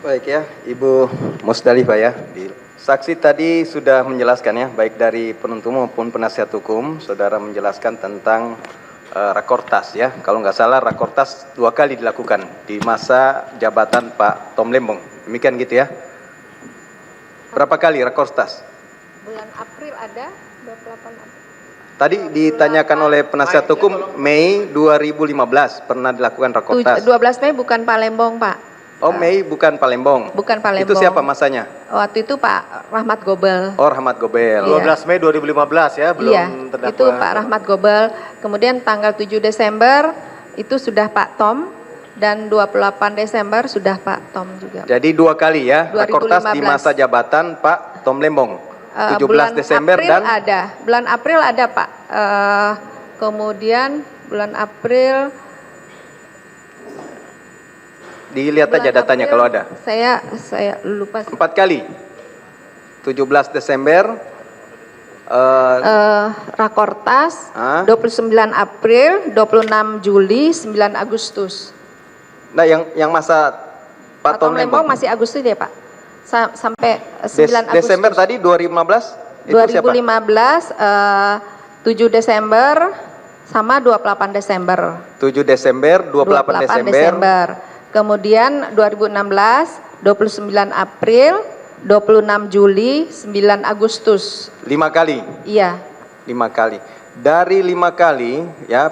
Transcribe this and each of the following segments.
Baik ya, Ibu Musdalifah ya. Saksi tadi sudah menjelaskan ya, baik dari penuntut maupun penasihat hukum, saudara menjelaskan tentang rakortas ya. Kalau nggak salah rakortas 2 kali dilakukan di masa jabatan Pak Tom Lembong. Demikian gitu ya. Berapa kali rakortas? Bulan April ada 28 April. Tadi ditanyakan oleh penasihat hukum Mei 2015 pernah dilakukan rakortas. 12 Mei bukan Palembang, Pak. Oh, Mei bukan Palembang. Bukan Palembang. Itu siapa masanya? Waktu itu Pak Rahmat Gobel. Oh, Rahmat Gobel. 12 Mei 2015 ya, belum Iya, terdakwa. itu Pak Rahmat Gobel. Kemudian tanggal 7 Desember itu sudah Pak Tom, dan 28 Desember sudah Pak Tom juga. Jadi 2 kali ya, rakortas di 2015. masa jabatan Pak Tom Lembong. 17 bulan Desember April dan ada. Bulan April ada, Pak. Kemudian bulan April dilihat aja bulan datanya April, kalau ada. Saya lupa. 4 kali. 17 Desember Rakortas 29 April, 26 Juli, 9 Agustus. Nah, yang masa Pak Tom Lembong masih Agustus ya, Pak. Sampai 9 Agustus. Desember tadi 2015 itu 2015 7 Desember sama 28 Desember. 7 Desember, 28 Desember. Kemudian 2016 29 April, 26 Juli, 9 Agustus. 5 kali. Iya. 5 kali. Dari 5 kali ya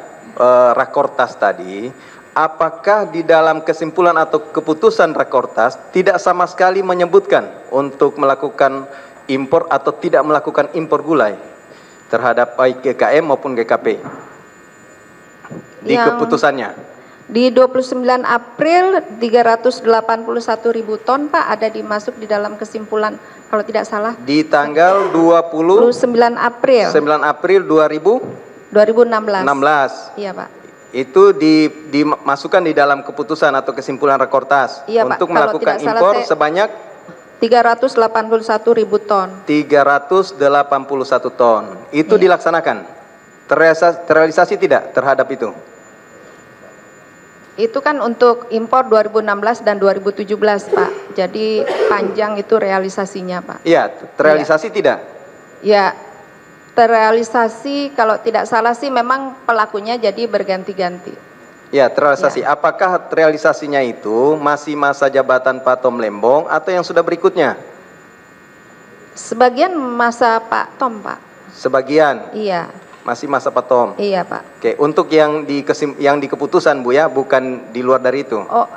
rakortas tadi, apakah di dalam kesimpulan atau keputusan rakortas tidak sama sekali menyebutkan untuk melakukan impor atau tidak melakukan impor gulai terhadap baik GKM maupun GKP di keputusannya? Di 29 April 381.000 ton, Pak, ada dimasuk di dalam kesimpulan kalau tidak salah. Di tanggal 29 April 2016. Iya, Pak. Itu dimasukkan di dalam keputusan atau kesimpulan rakortas, iya, untuk Pak. melakukan impor sebanyak 381.000 ton. 381 ton. Itu dilaksanakan. Terrealisasi tidak terhadap itu? Itu kan untuk impor 2016 dan 2017, Pak. Jadi panjang itu realisasinya, Pak. Iya, terrealisasi tidak? Ya, terrealisasi kalau tidak salah sih memang pelakunya jadi berganti-ganti. Ya, terrealisasi. Ya. Apakah realisasinya itu masih masa jabatan Pak Tom Lembong atau yang sudah berikutnya? Sebagian masa Pak Tom, Pak. Sebagian? Iya. Masih masa Pak Tom? Iya, Pak. Oke, untuk yang di keputusan, Bu ya, bukan di luar dari itu? Oh,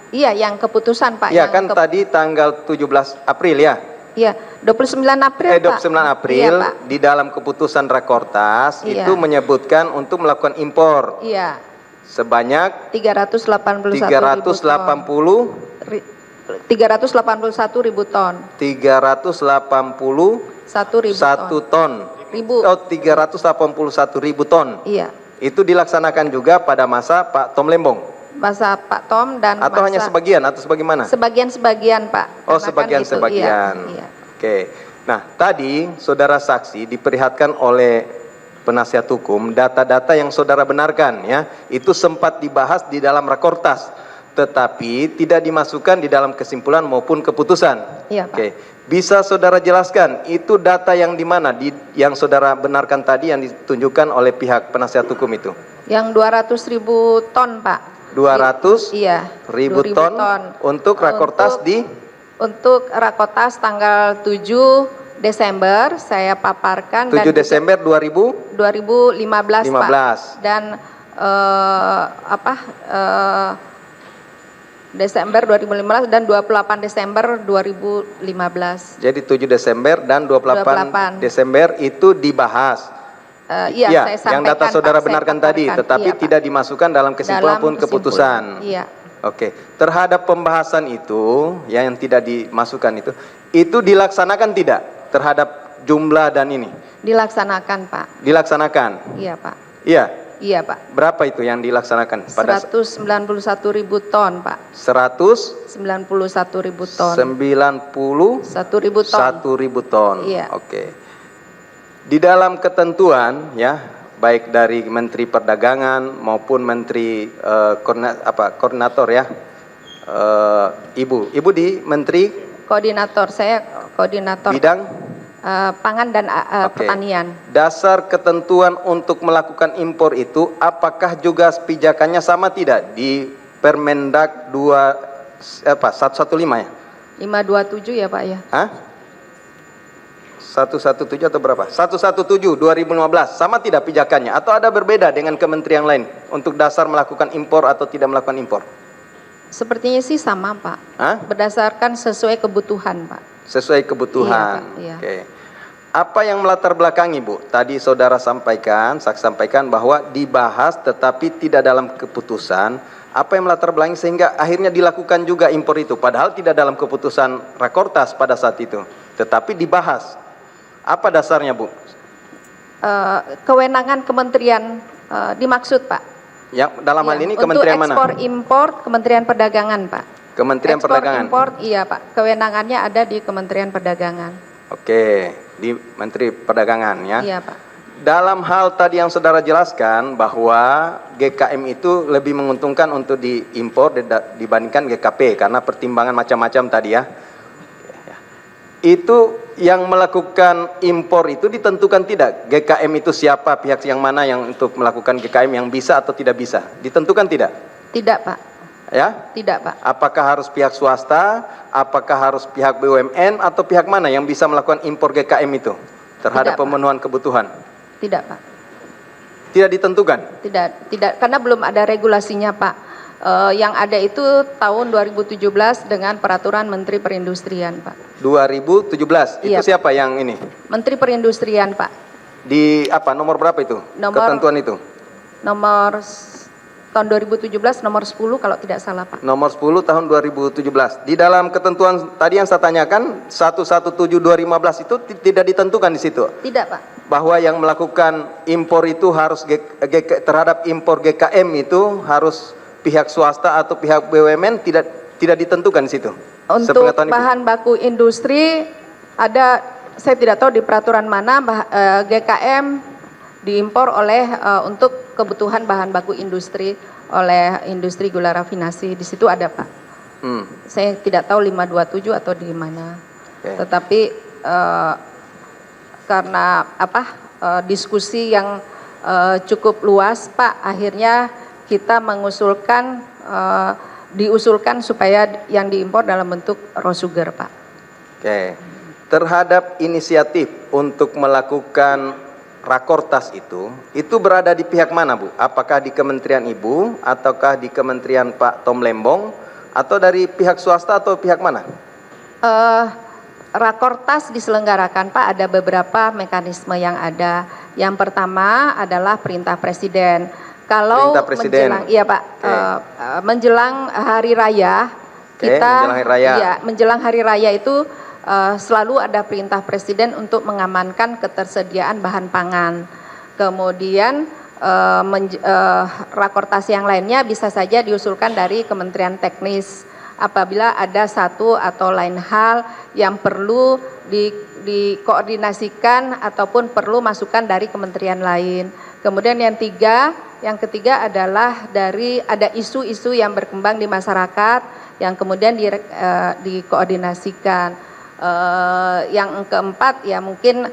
iya, yang keputusan, Pak. Iya, kan tadi tanggal 17 April ya? Iya, 29 April, 29 April, iya, Pak. Di dalam keputusan rakortas, iya, itu menyebutkan untuk melakukan impor. Iya. Sebanyak 381.000 ton. 381.000 ton. Oh, 381.000 ton. Iya. Itu dilaksanakan juga pada masa Pak Tom Lembong. Masa Pak Tom dan atau hanya sebagian atau sebagaimana? Sebagian, Pak. Oh, sebagian. Iya. Oke. Nah, tadi saudara saksi diperlihatkan oleh penasihat hukum data-data yang saudara benarkan ya, itu sempat dibahas di dalam rakortas, tetapi tidak dimasukkan di dalam kesimpulan maupun keputusan. Iya, Pak. Oke. Bisa saudara jelaskan itu data yang di mana yang saudara benarkan tadi yang ditunjukkan oleh pihak penasihat hukum itu? Yang 200.000 ton, Pak. 200.000 ton untuk rakortas untuk rakortas tanggal 7 Desember saya paparkan 7 Desember 2015, Pak. Dan Desember 2015 dan 28 Desember 2015. Jadi 7 Desember dan 28 Desember itu dibahas. Iya, saya sampaikan, yang data saudara benarkan tadi, tetapi iya, tidak dimasukkan dalam kesimpulan pun keputusan. Iya. Oke, terhadap pembahasan itu yang tidak dimasukkan itu dilaksanakan tidak terhadap jumlah dan ini? Dilaksanakan, Pak. Dilaksanakan. Iya, Pak. Iya. Iya, Pak. Berapa itu yang dilaksanakan? 191.000 ton, Pak. 191.000 ton. 1.000 ton. Iya. Oke. Di dalam ketentuan ya, baik dari Menteri Perdagangan maupun Menteri koordinator ya, Ibu di Menteri Koordinator, saya koordinator bidang pangan dan Oke. pertanian. Dasar ketentuan untuk melakukan impor itu apakah juga pijakannya sama tidak di Permendag 115 ya? 527 ya Pak ya. Hah? 117 atau berapa? 117 2015 sama tidak pijakannya atau ada berbeda dengan kementerian lain untuk dasar melakukan impor atau tidak melakukan impor? Sepertinya sih sama Pak. Hah? Berdasarkan sesuai kebutuhan Pak. Sesuai kebutuhan. Iya, Pak, iya. Oke. Apa yang melatar belakangi Bu? Tadi saudara sampaikan, saksi sampaikan bahwa dibahas tetapi tidak dalam keputusan. Apa yang melatar belakangi sehingga akhirnya dilakukan juga impor itu padahal tidak dalam keputusan Rakortas pada saat itu, tetapi dibahas. Apa dasarnya Bu? Kewenangan kementerian dimaksud Pak. Ya, dalam hal Iya, ini kementerian untuk mana? ekspor impor Kementerian Perdagangan Pak. Kementerian Ekspor Perdagangan. impor iya Pak. Kewenangannya ada di Kementerian Perdagangan. Oke, di Menteri Perdagangan ya. Iya Pak. Dalam hal tadi yang saudara jelaskan bahwa GKM itu lebih menguntungkan untuk diimpor dibandingkan GKP karena pertimbangan macam-macam tadi ya. Itu yang melakukan impor itu ditentukan tidak? GKM itu siapa, pihak yang mana yang untuk melakukan GKM yang bisa atau tidak bisa? Ditentukan tidak? Tidak Pak. Ya? Tidak Pak. Apakah harus pihak swasta, apakah harus pihak BUMN atau pihak mana yang bisa melakukan impor GKM itu terhadap Tidak, Pak. pemenuhan kebutuhan? Tidak Pak. Tidak ditentukan? Tidak karena belum ada regulasinya Pak. Yang ada itu tahun 2017 dengan peraturan Menteri Perindustrian Pak. 2017, itu Iya, siapa yang ini? Menteri Perindustrian Pak. Di apa, nomor berapa itu? Nomor- Ketentuan itu? Tahun 2017 nomor 10 kalau tidak salah Pak. Nomor 10 tahun 2017. Di dalam ketentuan tadi yang saya tanyakan 117/2015 itu tidak ditentukan di situ Tidak Pak. bahwa yang melakukan impor itu harus terhadap impor GKM itu harus pihak swasta atau pihak BUMN tidak ditentukan di situ. Untuk Sepengetahuan Ibu. bahan baku industri ada, saya tidak tahu di peraturan mana GKM diimpor oleh untuk kebutuhan bahan baku industri oleh industri gula rafinasi, di situ ada Pak. Saya tidak tahu 527 atau di mana. Oke. Tetapi karena diskusi yang cukup luas Pak, akhirnya kita mengusulkan diusulkan supaya yang diimpor dalam bentuk raw sugar Pak. Oke. Terhadap inisiatif untuk melakukan Rakortas itu berada di pihak mana Bu? Apakah di Kementerian Ibu ataukah di Kementerian Pak Tom Lembong atau dari pihak swasta atau pihak mana? Rakortas diselenggarakan Pak, ada beberapa mekanisme yang ada. Yang pertama adalah perintah Presiden. Kalau Perintah Presiden. menjelang, iya Pak, menjelang hari raya kita, menjelang hari raya. iya, menjelang hari raya itu selalu ada perintah Presiden untuk mengamankan ketersediaan bahan pangan. Kemudian rakortas yang lainnya bisa saja diusulkan dari Kementerian Teknis apabila ada satu atau lain hal yang perlu dikoordinasikan ataupun perlu masukan dari kementerian lain. Kemudian yang ketiga adalah dari ada isu-isu yang berkembang di masyarakat yang kemudian dikoordinasikan. Yang keempat ya mungkin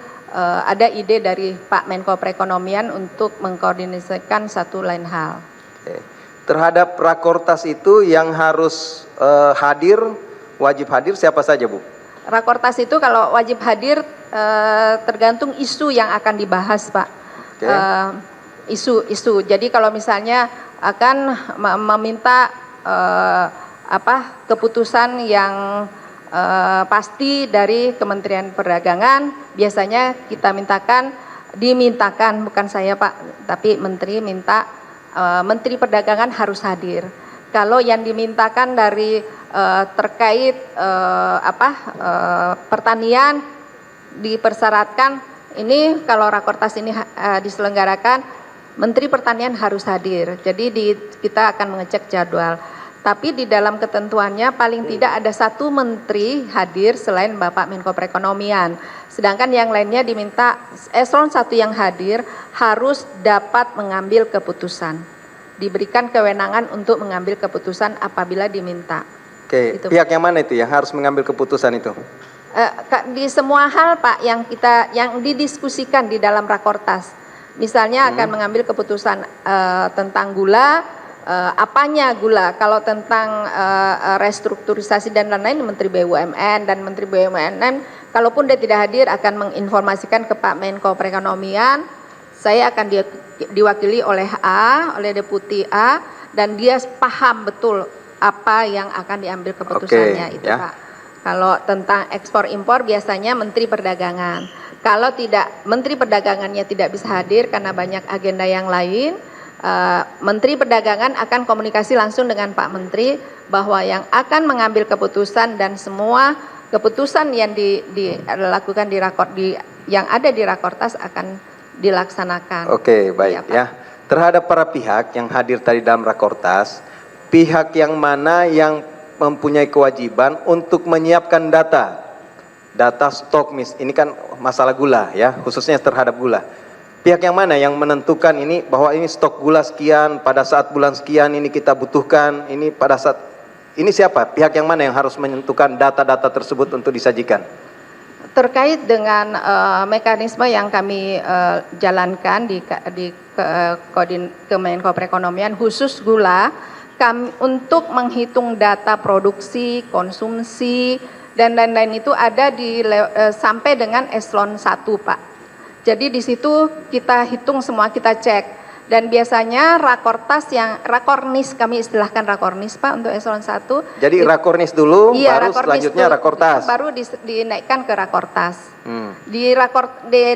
ada ide dari Pak Menko Perekonomian untuk mengkoordinasikan satu lain hal. Oke. Terhadap Rakortas itu yang harus wajib hadir siapa saja Bu? Rakortas itu kalau wajib hadir tergantung isu yang akan dibahas Pak. Oke. Isu-isu. Jadi kalau misalnya akan meminta keputusan yang pasti dari Kementerian Perdagangan, biasanya kita dimintakan bukan saya Pak, tapi Menteri minta Menteri Perdagangan harus hadir. Kalau yang dimintakan dari terkait pertanian dipersyaratkan ini kalau Rakortas ini diselenggarakan Menteri Pertanian harus hadir. Jadi kita akan mengecek jadwal. Tapi di dalam ketentuannya paling tidak ada satu menteri hadir selain Bapak Menko Perekonomian. Sedangkan yang lainnya diminta eselon 1 yang hadir harus dapat mengambil keputusan. Diberikan kewenangan untuk mengambil keputusan apabila diminta. Oke, Itu. pihak yang mana itu yang harus mengambil keputusan itu? Di semua hal Pak yang didiskusikan di dalam rakortas, misalnya akan mengambil keputusan tentang gula, apanya gula, kalau tentang restrukturisasi dan lain-lain Menteri BUMN, dan Menteri BUMN kalaupun dia tidak hadir akan menginformasikan ke Pak Menko Perekonomian, saya akan diwakili oleh oleh Deputi A, dan dia paham betul apa yang akan diambil keputusannya. Oke, itu ya. Pak. Kalau tentang ekspor impor biasanya Menteri Perdagangan. Kalau tidak, Menteri Perdagangannya tidak bisa hadir karena banyak agenda yang lain, Menteri Perdagangan akan komunikasi langsung dengan Pak Menteri bahwa yang akan mengambil keputusan dan semua keputusan yang dilakukan yang ada di rakortas akan dilaksanakan. Oke, baik Iya, Pak. ya. Terhadap para pihak yang hadir tadi dalam rakortas, pihak yang mana yang mempunyai kewajiban untuk menyiapkan data stok ini kan masalah gula ya, khususnya terhadap gula. Pihak yang mana yang menentukan ini bahwa ini stok gula sekian pada saat bulan sekian ini kita butuhkan, ini pada saat ini siapa? Pihak yang mana yang harus menentukan data-data tersebut untuk disajikan? Terkait dengan mekanisme yang kami jalankan di Kemenko Perekonomian khusus gula, kami untuk menghitung data produksi, konsumsi dan lain-lain itu ada sampai dengan eselon 1 Pak. Jadi di situ kita hitung semua, kita cek. Dan biasanya rakornis, kami istilahkan rakornis Pak untuk eselon 1. Jadi rakornis dulu, iya, baru selanjutnya rakortas. Baru dinaikkan ke rakortas. Di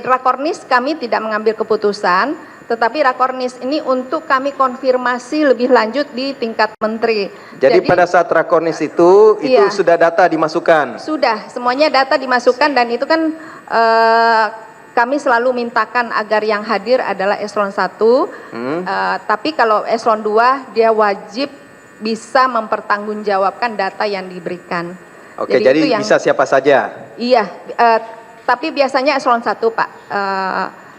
rakornis kami tidak mengambil keputusan, tetapi rakornis ini untuk kami konfirmasi lebih lanjut di tingkat menteri. Jadi pada saat rakornis itu iya, sudah data dimasukkan? Sudah, semuanya data dimasukkan, dan itu kan kami selalu mintakan agar yang hadir adalah eselon 1, tapi kalau eselon 2 dia wajib bisa mempertanggungjawabkan data yang diberikan. Oke, jadi bisa siapa saja? Iya, tapi biasanya eselon 1 Pak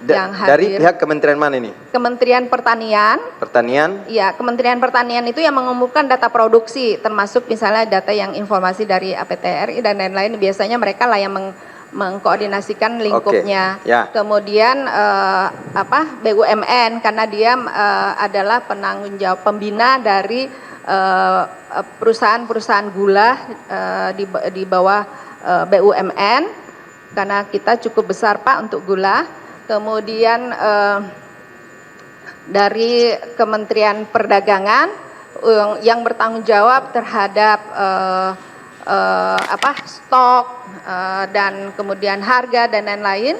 yang hadir. Dari pihak kementerian mana ini? Kementerian Pertanian. Pertanian? Iya, Kementerian Pertanian itu yang mengumpulkan data produksi, termasuk misalnya data yang informasi dari APTRI dan lain-lain, biasanya mereka lah yang mengkoordinasikan lingkupnya. Ya. Kemudian BUMN karena dia adalah penanggung jawab pembina dari perusahaan-perusahaan gula di bawah BUMN, karena kita cukup besar Pak untuk gula. Kemudian dari Kementerian Perdagangan yang bertanggung jawab terhadap stok dan kemudian harga dan lain-lain.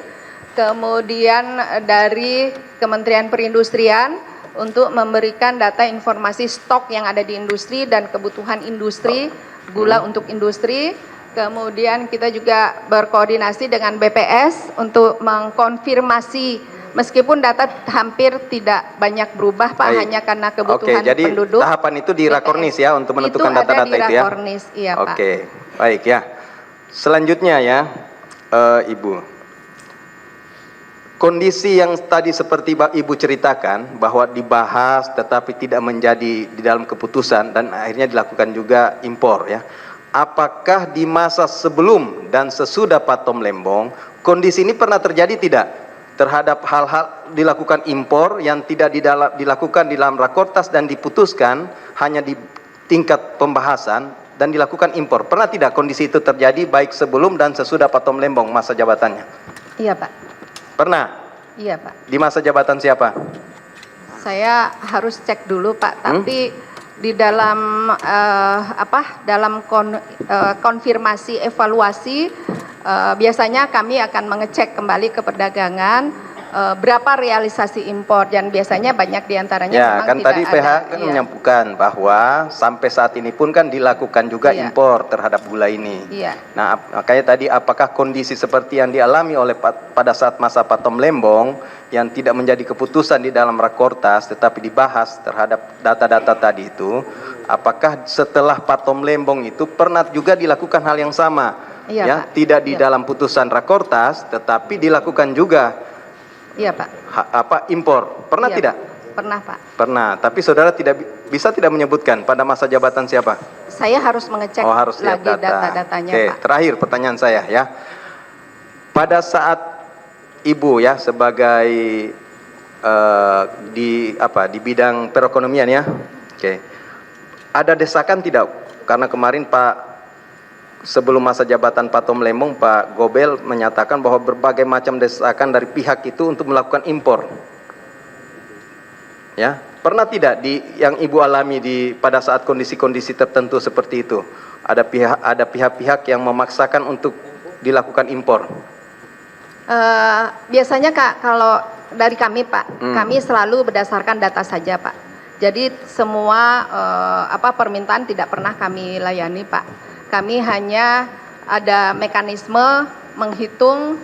Kemudian dari Kementerian Perindustrian untuk memberikan data informasi stok yang ada di industri dan kebutuhan industri, gula untuk industri. Kemudian kita juga berkoordinasi dengan BPS untuk mengkonfirmasi, meskipun data hampir tidak banyak berubah Pak, hanya karena kebutuhan penduduk. Oke, jadi tahapan itu di rakornis ya untuk menentukan data-data itu ya? Itu ada di rakornis, iya Pak. Oke, baik ya. Selanjutnya ya, Ibu. Kondisi yang tadi seperti Ibu ceritakan, bahwa dibahas tetapi tidak menjadi di dalam keputusan dan akhirnya dilakukan juga impor ya. Apakah di masa sebelum dan sesudah Patom Lembong, kondisi ini pernah terjadi tidak? Terhadap hal-hal dilakukan impor yang tidak dilakukan di dalam rakortas dan diputuskan hanya di tingkat pembahasan dan dilakukan impor. Pernah tidak kondisi itu terjadi baik sebelum dan sesudah Patom Lembong masa jabatannya? Iya Pak. Pernah? Iya Pak. Di masa jabatan siapa? Saya harus cek dulu Pak, tapi di dalam konfirmasi evaluasi biasanya kami akan mengecek kembali ke perdagangan berapa realisasi impor, dan biasanya banyak diantaranya ya, memang kan tidak tadi ada. PH kan menyampaikan bahwa sampai saat ini pun kan dilakukan juga impor terhadap gula ini. Iya. Nah, makanya tadi apakah kondisi seperti yang dialami oleh pada saat masa Patom Lembong yang tidak menjadi keputusan di dalam rakortas tetapi dibahas terhadap data-data tadi itu, apakah setelah Patom Lembong itu pernah juga dilakukan hal yang sama? Iya, ya, Pak. tidak di dalam putusan rakortas tetapi dilakukan juga. Iya Pak. Impor. Pernah Iya, tidak? Pak. Pernah Pak. Pernah, tapi saudara tidak bisa tidak menyebutkan pada masa jabatan siapa? Saya harus mengecek Harus lihat lagi data. data-datanya, Oke, Pak. terakhir pertanyaan saya ya. Pada saat Ibu ya sebagai di bidang perekonomian ya. Oke. Ada desakan tidak? Karena kemarin sebelum masa jabatan Pak Tom Lembong, Pak Gobel menyatakan bahwa berbagai macam desakan dari pihak itu untuk melakukan impor. Ya, pernah tidak yang Ibu alami pada saat kondisi-kondisi tertentu seperti itu? Ada pihak-pihak yang memaksakan untuk dilakukan impor. Biasanya Kak, kalau dari kami Pak, kami selalu berdasarkan data saja Pak. Jadi semua permintaan tidak pernah kami layani Pak. Kami hanya ada mekanisme menghitung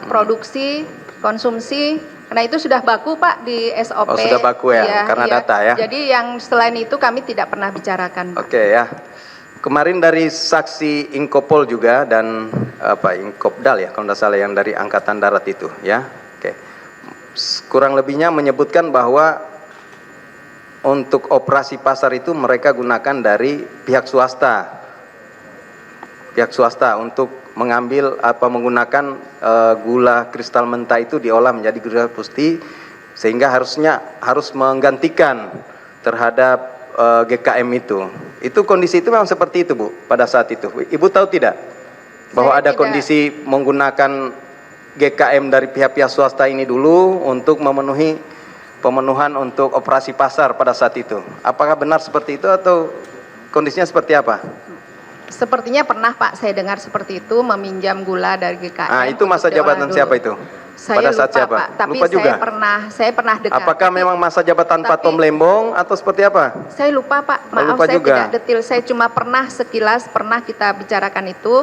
produksi, konsumsi, karena itu sudah baku Pak di SOP. Oh, sudah baku ya, karena data ya. Jadi yang selain itu kami tidak pernah bicarakan Pak. Oke ya. Kemarin dari saksi Inkopol juga dan Inkopdal ya, kalau tidak salah yang dari Angkatan Darat itu ya. Oke. Kurang lebihnya menyebutkan bahwa untuk operasi pasar itu mereka gunakan dari pihak swasta. Pihak swasta untuk mengambil menggunakan gula kristal mentah itu diolah menjadi gula putih, sehingga harus menggantikan terhadap GKM itu. Itu kondisi itu memang seperti itu Bu pada saat itu. Ibu tahu tidak bahwa Saya ada tidak. kondisi menggunakan GKM dari pihak-pihak swasta ini dulu untuk pemenuhan untuk operasi pasar pada saat itu. Apakah benar seperti itu atau kondisinya seperti apa? Sepertinya pernah Pak, saya dengar seperti itu, meminjam gula dari GKM. Itu masa untuk diolah jabatan dulu. siapa itu? Saya Pada lupa saat siapa? Pak, tapi Lupa juga? saya pernah dengar. Apakah memang masa jabatan Pak tapi- Tom Lembong atau seperti apa? Saya lupa Pak, maaf lupa saya juga. tidak detail, saya cuma sekilas pernah kita bicarakan itu,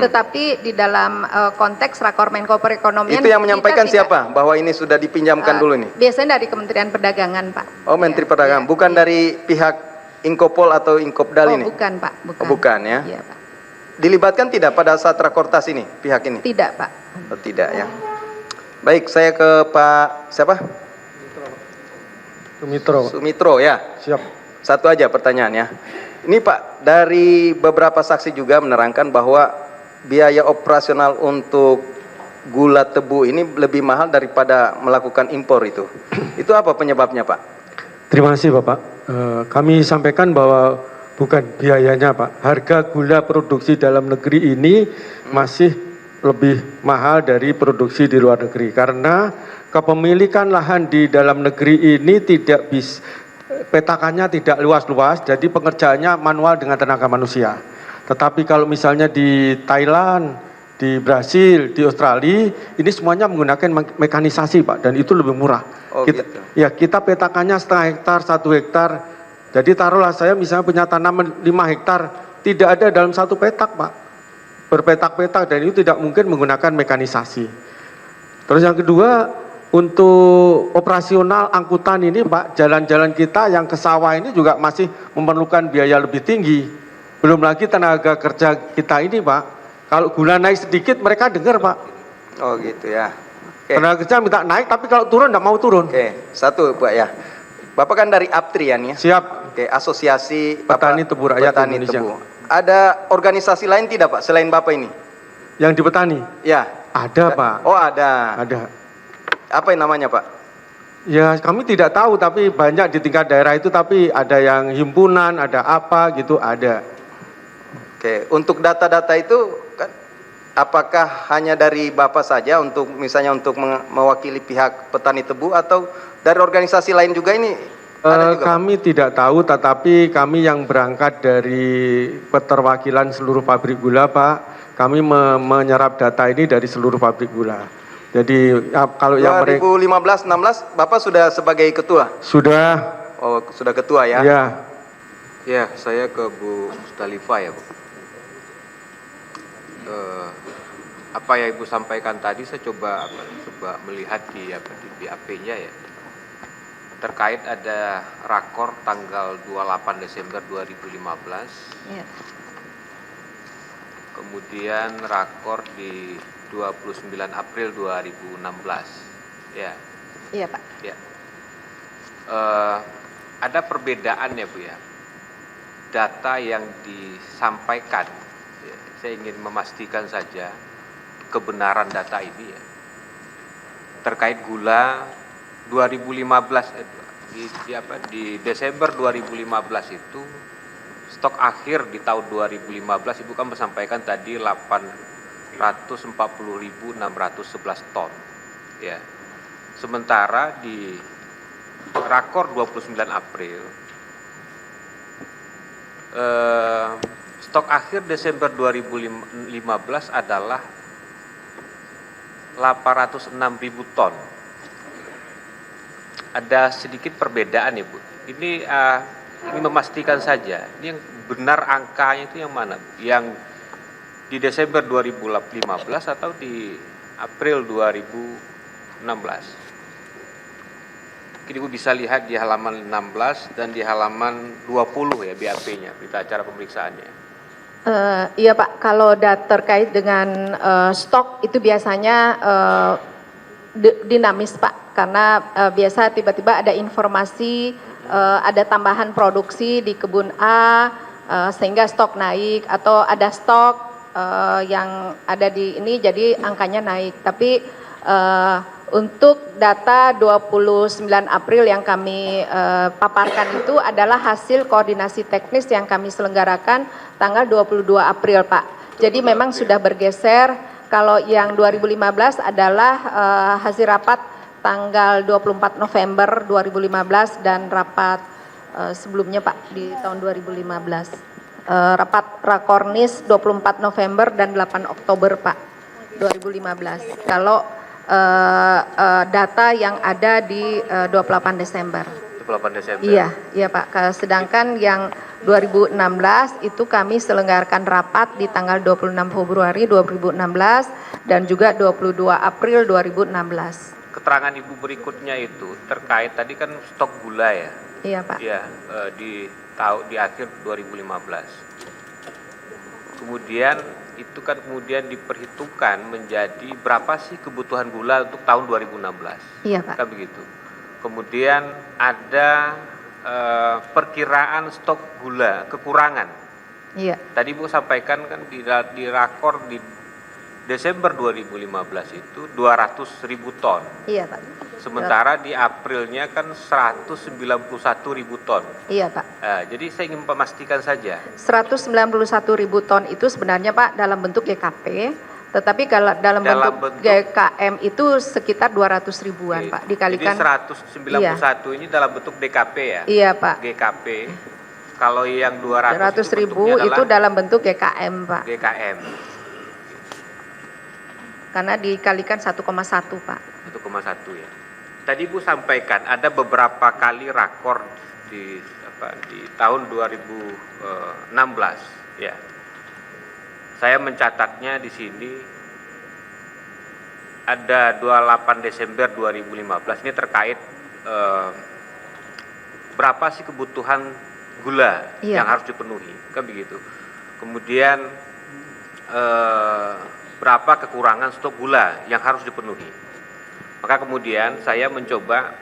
tetapi di dalam konteks Rakor Menko Perekonomian Itu yang kita menyampaikan tidak- siapa? Bahwa ini sudah dipinjamkan dulu nih? Biasanya dari Kementerian Perdagangan Pak. Oh, Menteri Iya, Perdagangan, iya, bukan iya. dari pihak Inkopol atau Inkopdal ini? Bukan Pak, bukan. Oh, bukan ya? Iya Pak. Dilibatkan tidak pada saat rakortas ini, pihak ini? Tidak Pak. Oh, tidak ya. Baik, saya ke Pak siapa? Sumitro ya. Siap. Satu aja pertanyaannya. Ini Pak, dari beberapa saksi juga menerangkan bahwa biaya operasional untuk gula tebu ini lebih mahal daripada melakukan impor itu. Itu apa penyebabnya Pak? Terima kasih Bapak. Kami sampaikan bahwa bukan biayanya Pak. Harga gula produksi dalam negeri ini masih lebih mahal dari produksi di luar negeri. Karena kepemilikan lahan di dalam negeri ini tidak bisa, petakannya tidak luas-luas, jadi pengerjaannya manual dengan tenaga manusia. Tetapi kalau misalnya di Thailand, di Brasil, di Australia, ini semuanya menggunakan mekanisasi Pak, dan itu lebih murah. Oh, kita, gitu. Ya, kita petakannya 0,5 hektar, 1 hektar. Jadi taruhlah saya misalnya punya tanaman 5 hektar, tidak ada dalam satu petak Pak. Berpetak-petak, dan itu tidak mungkin menggunakan mekanisasi. Terus yang kedua, untuk operasional angkutan ini Pak, jalan-jalan kita yang ke sawah ini juga masih memerlukan biaya lebih tinggi. Belum lagi tenaga kerja kita ini Pak, kalau gula naik sedikit mereka dengar Pak. Oh gitu ya. Oke. Tenaga kerja minta naik, tapi kalau turun tidak mau turun. Oke, satu Pak ya. Bapak kan dari APTRI ya? Siap. Oke, Asosiasi Petani Tebu Rakyat Petani Indonesia. Tebu. Ada organisasi lain tidak Pak selain Bapak ini? Yang di petani? Ya. Ada Pak. Oh ada. Ada. Apa yang namanya Pak? Ya kami tidak tahu, tapi banyak di tingkat daerah itu, tapi ada yang himpunan, ada apa gitu, ada. Oke, untuk data-data itu kan apakah hanya dari Bapak saja untuk misalnya untuk mewakili pihak petani tebu atau dari organisasi lain juga ini? Ada juga, Pak? Kami tidak tahu, tetapi kami yang berangkat dari keterwakilan seluruh pabrik gula Pak, kami menyerap data ini dari seluruh pabrik gula. Jadi ya, kalau yang mereka 2015-16 Bapak sudah sebagai ketua? sudah, Oh sudah ketua ya? ya. Ya, saya ke Bu Mustalifah ya, Bu. Apa yang Ibu sampaikan tadi saya coba melihat di BAP-nya ya. Terkait ada rakor tanggal 28 Desember 2015. Iya. Kemudian rakor di 29 April 2016. Ya. Iya Pak. Ya. ada perbedaan ya Bu ya, data yang disampaikan, ya, saya ingin memastikan saja kebenaran data ini ya, terkait gula 2015 di Desember 2015 itu stok akhir di tahun 2015 Ibu kan sampaikan tadi 840.611 ton ya. Sementara di Rakor 29 April stok akhir Desember 2015 adalah 806.000 ton. Ada sedikit perbedaan ya Bu. Ini memastikan saja, ini yang benar angkanya itu yang mana? Yang di Desember 2015 atau di April 2016? Mungkin Ibu bisa lihat di halaman 16 dan di halaman 20 ya BAP-nya, berita acara pemeriksaannya. Iya Pak, kalau terkait dengan stok itu biasanya dinamis Pak, karena biasa tiba-tiba ada informasi ada tambahan produksi di kebun A sehingga stok naik, atau ada stok yang ada di ini jadi angkanya naik. Tapi untuk data 29 April yang kami paparkan itu adalah hasil koordinasi teknis yang kami selenggarakan tanggal 22 April Pak. Jadi memang sudah bergeser. Kalau yang 2015 adalah hasil rapat tanggal 24 November 2015 dan rapat sebelumnya Pak di tahun 2015. Rapat Rakornis 24 November dan 8 Oktober Pak 2015. Kalau data yang ada di 28 Desember. 28 Desember. Iya Pak. Sedangkan yang 2016 itu kami selenggarakan rapat di tanggal 26 Februari 2016 dan juga 22 April 2016. Keterangan Ibu berikutnya itu terkait tadi kan stok gula ya. Iya Pak. Iya, di akhir 2015. Kemudian itu kan kemudian diperhitungkan menjadi berapa sih kebutuhan gula untuk tahun 2016. Iya Pak. Kan begitu. Kemudian ada perkiraan stok gula kekurangan. Iya. Tadi Bu sampaikan kan di Rakor di Desember 2015 itu 200.000 ton. Iya Pak. Sementara di Aprilnya kan 191.000 ton. Iya Pak. Jadi saya ingin memastikan saja. 191.000 ton itu sebenarnya Pak dalam bentuk GKP, tetapi kalau dalam bentuk GKM itu sekitar 200 ribuan Pak, dikalikan. Jadi 191 ini dalam bentuk DKP ya? Iya Pak. GKP. Kalau yang 200 ribu itu dalam bentuk GKM Pak. GKM. Karena dikalikan 1,1 Pak. 1,1 ya. Tadi Bu sampaikan ada beberapa kali rakor di tahun 2016 ya. Saya mencatatnya di sini ada 28 Desember 2015 ini terkait berapa sih kebutuhan gula yang harus dipenuhi, kan begitu. Kemudian berapa kekurangan stok gula yang harus dipenuhi. Maka kemudian saya mencoba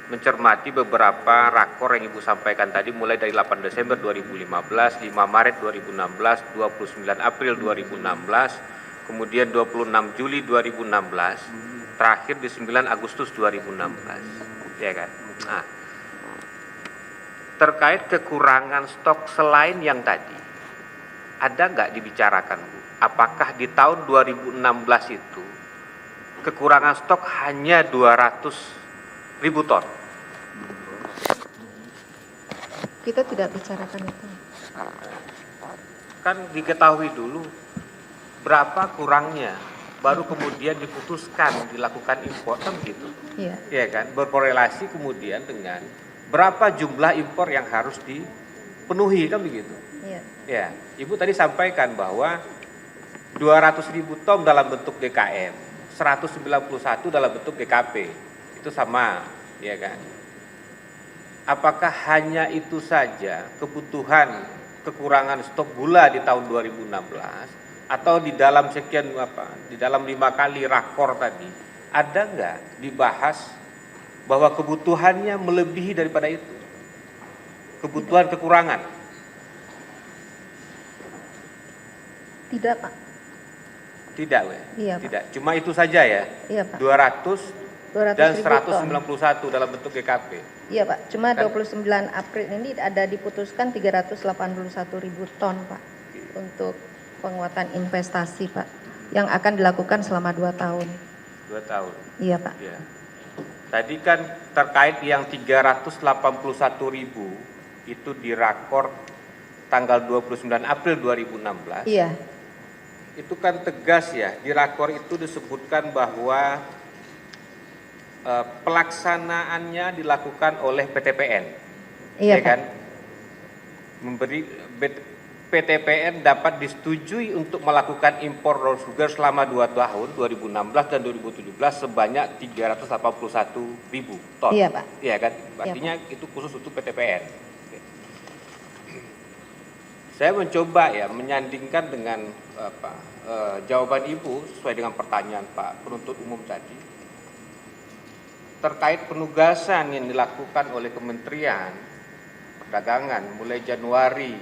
mencermati beberapa rakor yang Ibu sampaikan tadi mulai dari 8 Desember 2015, 5 Maret 2016, 29 April 2016, kemudian 26 Juli 2016, terakhir di 9 Agustus 2016. Ya kan? Nah, terkait kekurangan stok selain yang tadi, ada nggak dibicarakan Bu? Apakah di tahun 2016 itu kekurangan stok hanya 200.000 ton? Kita tidak bicarakan itu. Kan diketahui dulu berapa kurangnya, baru kemudian diputuskan dilakukan impor, kan begitu? Iya. Ya kan, berkorelasi kemudian dengan berapa jumlah impor yang harus dipenuhi, kan begitu? Iya. Ya, Ibu tadi sampaikan bahwa 200.000 ton dalam bentuk GKM, 191 dalam bentuk GKP, itu sama, ya kan? Apakah hanya itu saja kebutuhan kekurangan stok gula di tahun 2016, atau di dalam di dalam 5 kali rakor tadi ada nggak dibahas bahwa kebutuhannya melebihi daripada itu? kebutuhan kekurangan. Tidak, Pak. Tidak, We? Iya, Pak. Tidak. Cuma itu saja ya. Iya, Pak. 200 dan 200.000 ton. 191 dalam bentuk GKP. Iya, Pak. Cuma Kan- 29 April ini ada diputuskan 381.000 ton, Pak. Untuk penguatan investasi, Pak. Yang akan dilakukan selama 2 tahun. 2 tahun. Iya, Pak. Ya. Tadi kan terkait yang 381.000 itu di rakor tanggal 29 April 2016. Iya. Itu kan tegas ya, di rakor itu disebutkan bahwa pelaksanaannya dilakukan oleh PTPN. Iya, ya Pak. kan? PTPN dapat disetujui untuk melakukan impor raw sugar selama 2 tahun, 2016 dan 2017 sebanyak 381.000 ton. Iya, Pak. Iya kan? Artinya itu khusus untuk PTPN. Oke. Saya mencoba ya menyandingkan dengan jawaban Ibu sesuai dengan pertanyaan Pak penuntut umum tadi. Terkait penugasan yang dilakukan oleh Kementerian Perdagangan mulai Januari,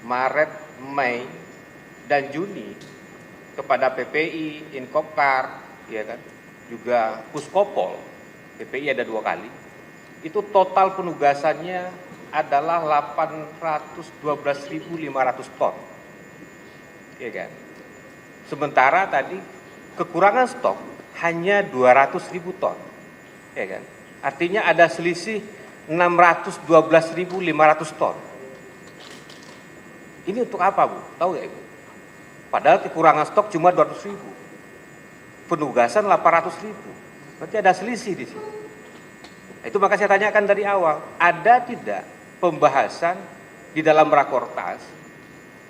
Maret, Mei, dan Juni kepada PPI, Inkopkar, ya kan, juga Puskopol, PPI ada 2 kali, itu total penugasannya adalah 812.500 ton, ya kan. Sementara tadi kekurangan stok hanya 200.000 ton, ya kan. Artinya ada selisih 612.500 ton. Ini untuk apa, Bu? Tahu nggak, Ibu? Padahal kekurangan stok cuma 200.000. Penugasan 800.000. Berarti ada selisih di sini. Itu maka saya tanyakan dari awal, ada tidak pembahasan di dalam rakortas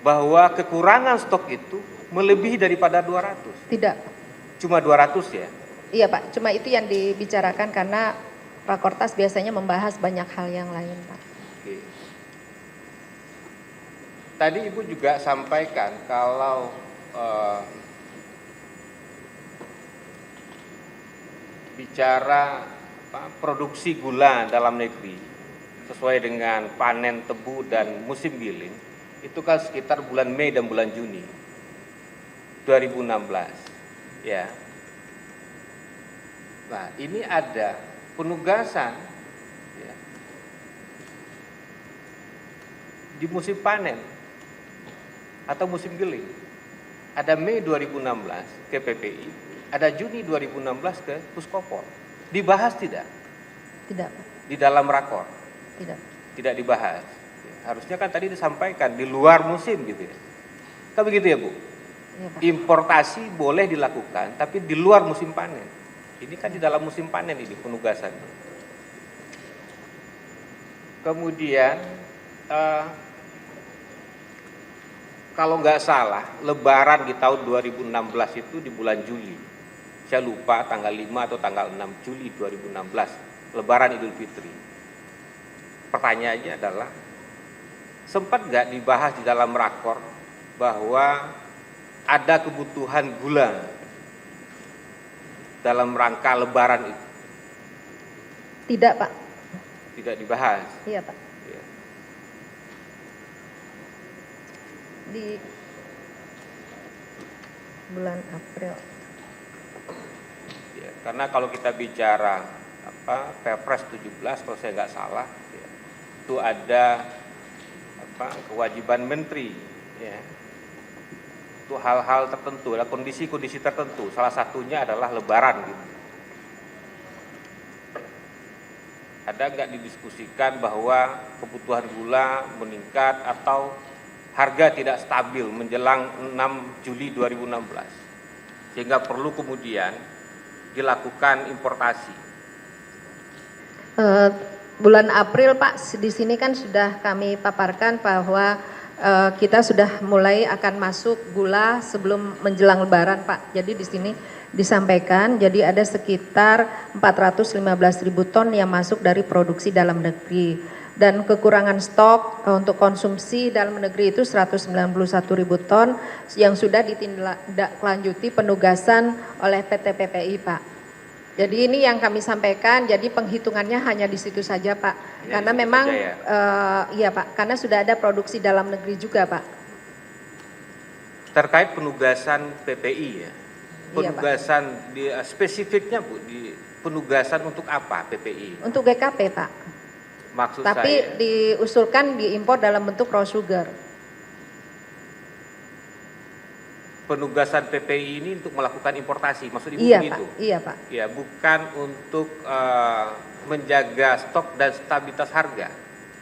bahwa kekurangan stok itu melebihi daripada 200? Tidak. Cuma 200 ya? Iya, Pak. Cuma itu yang dibicarakan karena rakortas biasanya membahas banyak hal yang lain, Pak. Oke. Tadi Ibu juga sampaikan kalau bicara produksi gula dalam negeri sesuai dengan panen tebu dan musim giling itu kan sekitar bulan Mei dan bulan Juni 2016 ya. Nah, ini ada penugasan ya, di musim panen atau musim giling. Ada Mei 2016 ke PPI, ada Juni 2016 ke Puskopol. Dibahas tidak? Tidak, Pak. Di dalam rakor? Tidak. Tidak dibahas. Harusnya kan tadi disampaikan di luar musim gitu ya. Kan begitu ya, Bu? Iya, Pak. Importasi boleh dilakukan tapi di luar musim panen. Ini kan di dalam musim panen ini penugasan. Kemudian kalau nggak salah Lebaran di tahun 2016 itu di bulan Juli. Saya lupa tanggal 5 atau tanggal 6 Juli 2016, Lebaran Idul Fitri. Pertanyaannya adalah, sempat nggak dibahas di dalam rakor bahwa ada kebutuhan gula dalam rangka Lebaran itu? Tidak, Pak. Tidak dibahas. Iya, Pak. Ya. Di bulan April. Ya, karena kalau kita bicara Perpres 17 kalau saya nggak salah ya, itu ada kewajiban menteri ya, itu hal-hal tertentu, ada kondisi-kondisi tertentu, salah satunya adalah Lebaran gitu. Ada nggak didiskusikan bahwa kebutuhan gula meningkat atau harga tidak stabil menjelang 6 Juli 2016 sehingga perlu kemudian dilakukan importasi? Bulan April, Pak, di sini kan sudah kami paparkan bahwa kita sudah mulai akan masuk gula sebelum menjelang Lebaran, Pak. Jadi di sini disampaikan, jadi ada sekitar 415.000 ton yang masuk dari produksi dalam negeri. Dan kekurangan stok untuk konsumsi dalam negeri itu 191.000 ton yang sudah ditindaklanjuti penugasan oleh PT PPI, Pak. Jadi ini yang kami sampaikan, jadi penghitungannya hanya di situ saja Pak. Hanya Karena di situ memang, saja iya Pak, karena sudah ada produksi dalam negeri juga Pak. Terkait penugasan PPI ya, Iya, Pak. penugasan di spesifiknya Bu, di penugasan untuk apa PPI? Untuk GKP Pak, Maksud tapi saya diusulkan diimpor dalam bentuk raw sugar. penugasan PPI ini untuk melakukan importasi, maksud Ibu Iya begitu? Pak, iya Pak. Ya, bukan untuk menjaga stok dan stabilitas harga.